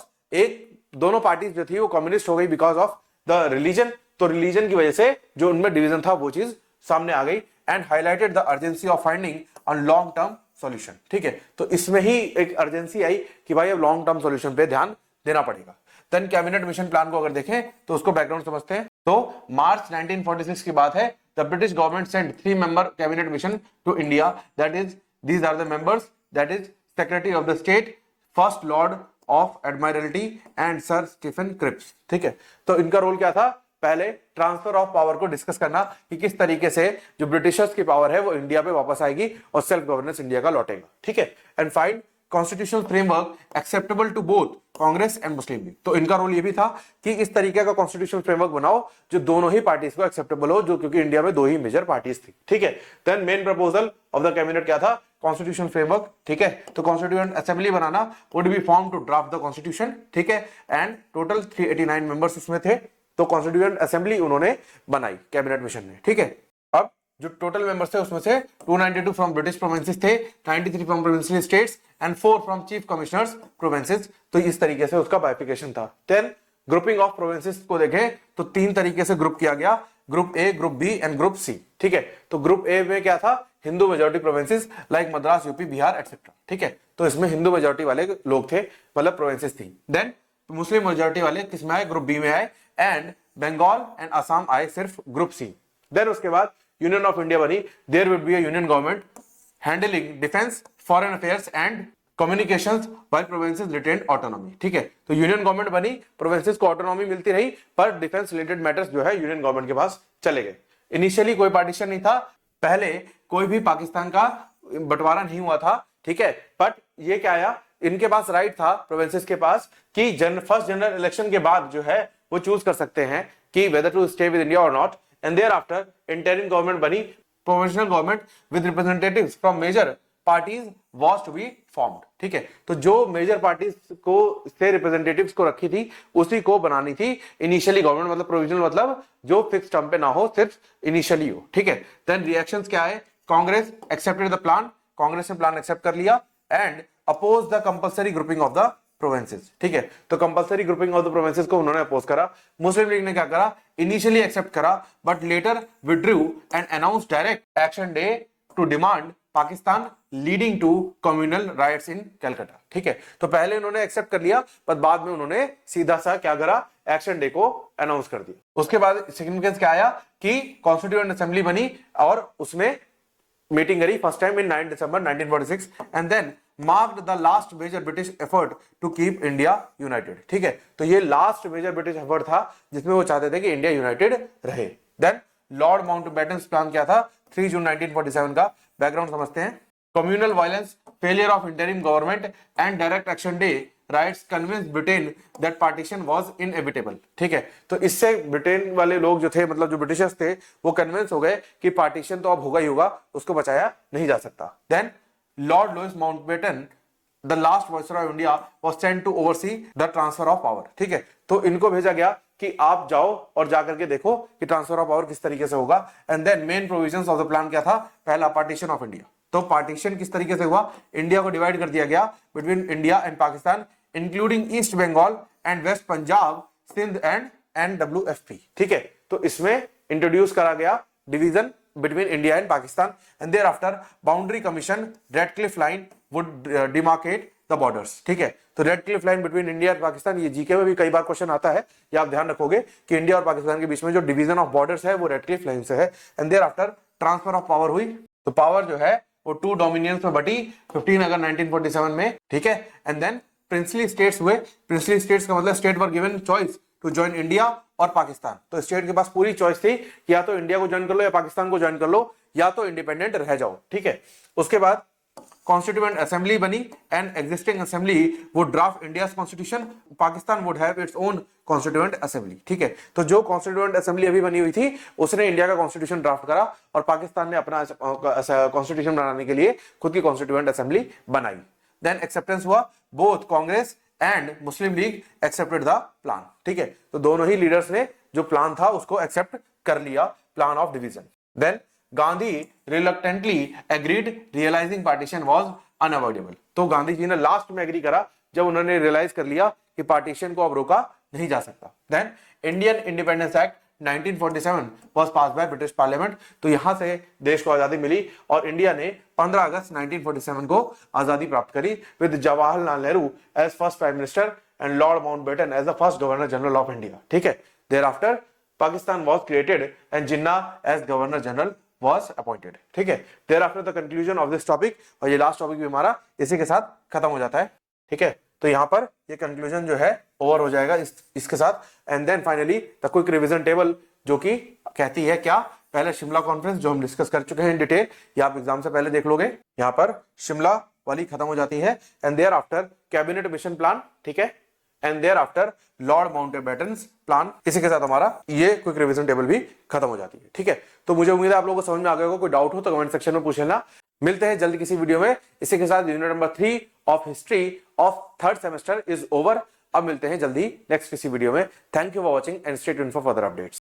दोनों पार्टीज जो थी वो कम्युनिस्ट हो गई बिकॉज ऑफ द रिलीजन, तो रिलीजन की वजह से जो उनमें डिवीजन था वो चीज सामने आ गई। And highlighted the urgency of finding a long term solution, ठीक है। तो इसमें ही एक अर्जेंसी आई कि भाई अब लॉन्ग टर्म सॉल्यूशन पे ध्यान देना पड़ेगा। देन कैबिनेट मिशन प्लान को अगर देखें तो उसको बैकग्राउंड समझते हैं। तो मार्च 1946 की बात है, the British government sent 3 member cabinet mission to India, that is these are the members, that is secretary of the state, first lord of admiralty and sir Stephen Cripps. ठीक है, तो इनका रोल क्या था, पहले ट्रांसफर ऑफ पावर को discuss करना कि किस तरीके से जो ब्रिटिशर्स की पावर है वो इंडिया पे वापस आएगी और सेल्फ गवर्नेंस इंडिया का लौटेगा। ठीक है, and find constitutional framework acceptable to both Congress and Muslim League. तो इनका रोल ये भी था कि इस तरीके का कॉन्स्टिट्यूशनल फ्रेमवर्क बनाओ जो दोनों ही पार्टीज को एक्सेप्टेबल हो, जो क्योंकि इंडिया में दो ही मेजर पार्टीज थी। ठीक है, then main proposal of the cabinet क्या था, कॉन्स्टिट्यूशन फ्रेमवर्क। ठीक है, तो कॉन्स्टिट्यूएंट असेंबली बनाना, would be form to draft the constitution. ठीक है, एंड टोटल 389 मेंबर्स उसमें थे, तो कॉन्स्टिट्यूएंट असेंबली उन्होंने बनाई कैबिनेट मिशन ने। ठीक है, अब जो टोटल मेंबर्स थे उसमें से 292 फ्रॉम ब्रिटिश प्रोविंसेस थे, 93 from provincial states and 4 from chief commissioners provinces. तो इस तरीके से उसका बाइफिकेशन था। देन ग्रुपिंग ऑफ प्रोविंसेस को देखें तो 3 तरीके से ग्रुप किया गया, group A, group B and group C. ठीक है, तो ग्रुप ए में क्या था, Hindu majority provinces like Madras, UP, Bihar etcetera. ठीक है, तो इसमें हिंदू मेजोरिटी वाले लोग थे, मतलब प्रोविंसेस थी। देन मुस्लिम मेजोरिटी वाले किस में आए, ग्रुप बी में आए, एंड बंगाल एंड असम आए सिर्फ ग्रुप सी। देन उसके बाद यूनियन ऑफ इंडिया बनी, there would be a union government handling defence, foreign affairs and communications while provinces retained autonomy. ठीक है, तो यूनियन गवर्नमेंट बनी, प्रोविंसेस को ऑटोनॉमी मिलती रही, पर डिफेंस रिलेटेड मैटर्स जो है यूनियन गवर्नमेंट के पास चले गए। इनिशियली कोई पार्टीशन नहीं था, पहले कोई भी पाकिस्तान का बंटवारा नहीं हुआ था। ठीक है, बट ये क्या आया, इनके पास राइट था प्रोविंसेस के पास कि फर्स्ट जनरल इलेक्शन के बाद जो है वो चूज कर सकते हैं कि whether to stay with India और not. And thereafter interim government बनी, provincial government with representatives from major parties was to be formed. ठीक है, तो जो मेजर पार्टीज को से रिप्रेजेंटेटिव्स को रखी थी उसी को बनानी थी इनिशियली गवर्नमेंट, मतलब प्रोविजनल, मतलब जो फिक्स टर्म पे ना हो, सिर्फ इनिशियली हो। ठीक है, देन रिएक्शंस क्या है, Congress accepted the plan, Congress ने प्लान एक्सेप्ट कर लिया, and oppose the compulsory grouping of the provinces. ठीक है, तो compulsory grouping of the provinces को उन्होंने अपोज करा। मुस्लिम लीग ने क्या करा, इनिशियली एक्सेप्ट करा but later withdrew and announce direct action day to demand Pakistan leading to communal riots in Calcutta. ठीक है, तो पहले उन्होंने एक्सेप्ट कर लिया पर बाद में उन्होंने सीधा सा क्या करा, एक्शन डे को अनाउंस कर दिया। उसके बाद सिग्निफिकेंस क्या आया कि कॉन्स्टिट्यूएंट असेंबली बनी और उसमें मीटिंग करी first time in 9 December 1946 and then marked the last major British effort to keep India united. ठीक है, तो ये लास्ट मेजर ब्रिटिश एफर्ट था जिसमें वो चाहते थे कि इंडिया यूनाइटेड रहे। देन लॉर्ड माउंटबेटन प्लान क्या था, 3 जून 1947 का। बैकग्राउंड समझते हैं, communal violence, failure of interim government and direct action day rights convince Britain that partition was inevitable. ठीक है, तो इससे ब्रिटेन वाले लोग जो थे, मतलब जो ब्रिटिशर्स थे, वो कन्विंस हो गए कि पार्टीशन तो अब होगा ही होगा, उसको बचाया नहीं जा सकता। Then Lord Louis Mountbatten the last viceroy of India was sent to oversee the transfer of power. ठीक है, तो इनको भेजा गया कि आप जाओ और जाकर के देखो कि ट्रांसफर ऑफ पावर किस तरीके से होगा। And then main provisions of the plan क्या था, पहला पार्टीशन ऑफ इंडिया। तो पार्टीशन किस तरीके से हुआ, इंडिया को डिवाइड कर दिया गया between India and Pakistan, including east Bengal and west Punjab, Sindh and NWFP। ठीक है, तो इसमें इंट्रोड्यूस करा गया division between India and Pakistan and thereafter boundary commission Radcliffe line would demarcate the borders. ठीक है, तो Radcliffe line between India and Pakistan, ये जीके में भी कई बार क्वेश्चन आता है, ये आप ध्यान रखोगे कि इंडिया और पाकिस्तान के बीच में जो डिवीजन ऑफ बॉर्डर्स है वो रेडक्लिफ लाइन से है। And thereafter transfer of power हुई, तो पावर जो है वो 2 डोमिनियंस में बटी 15 अगस्त 1947 में। ठीक है, एंड देन प्रिंसली स्टेट्स हुए। प्रिंसली स्टेट्स का मतलब state were given choice to join India और पाकिस्तान। तो स्टेट के पास पूरी चॉइस थी कि या तो इंडिया को ज्वाइन कर लो या पाकिस्तान को ज्वाइन कर लो, या तो इंडिपेंडेंट रह जाओ। ठीक है, उसके बाद कॉन्स्टिट्यूएंट असेंबली बनी and existing assembly would draft India's constitution, Pakistan would have its own constituent assembly. ठीक है, तो जो कॉन्स्टिट्यूएंट असेंबली अभी बनी हुई थी उसने इंडिया का कॉन्स्टिट्यूशन ड्राफ्ट करा और पाकिस्तान ने अपना कॉन्स्टिट्यूशन बनाने के लिए खुद की कॉन्स्टिट्यूएंट असेंबली बनाई। देन एक्सेप्टेंस हुआ, both Congress and Muslim league accepted the plan. ठीक है, तो दोनों ही लीडर्स ने जो प्लान था उसको एक्सेप्ट कर लिया, plan of division. Then Gandhi reluctantly agreed, realising partition was unavoidable. तो गांधी जी ने लास्ट में एग्री करा जब उन्होंने रियलाइज कर लिया कि पार्टीशन को अब रोका नहीं जा सकता। Then Indian independence act 1947 was passed by British parliament. तो यहां से देश को आजादी मिली और इंडिया ने 15 अगस्त 1947 को आजादी प्राप्त करी with Jawaharlal Nehru as first prime minister and Lord Mountbatten as the first governor general of India. ठीक है, thereafter Pakistan was created and Jinnah as governor general was appointed. ठीक है, thereafter the conclusion of this topic, और ये last topic भी हमारा इसी के साथ खत्म हो जाता है। ठीक है, तो यहां पर ये कंक्लूजन जो है ओवर हो जाएगा इसके साथ। And then finally the quick revision table, जो कि कहती है क्या, पहले शिमला कॉन्फ्रेंस जो हम डिस्कस कर चुके हैं इन डिटेल, ये आप एग्जाम से पहले देख लोगे। यहां पर शिमला वाली खत्म हो जाती है। And thereafter cabinet mission plan, ठीक है, and thereafter Lord Mountbatten plan, इसी के साथ हमारा ये क्विक रिवीजन टेबल भी खत्म हो जाती है। ठीक है, तो मुझे उम्मीद है आप लोगों को समझ में आ गया होगा। कोई डाउट हो तो कमेंट सेक्शन में पूछ लेना। मिलते हैं जल्द किसी वीडियो में। इसी के साथ unit number 3 of history of third semester is over. अब मिलते हैं जल्दी नेक्स्ट किसी वीडियो में। Thank you for watching and stay tuned for further updates.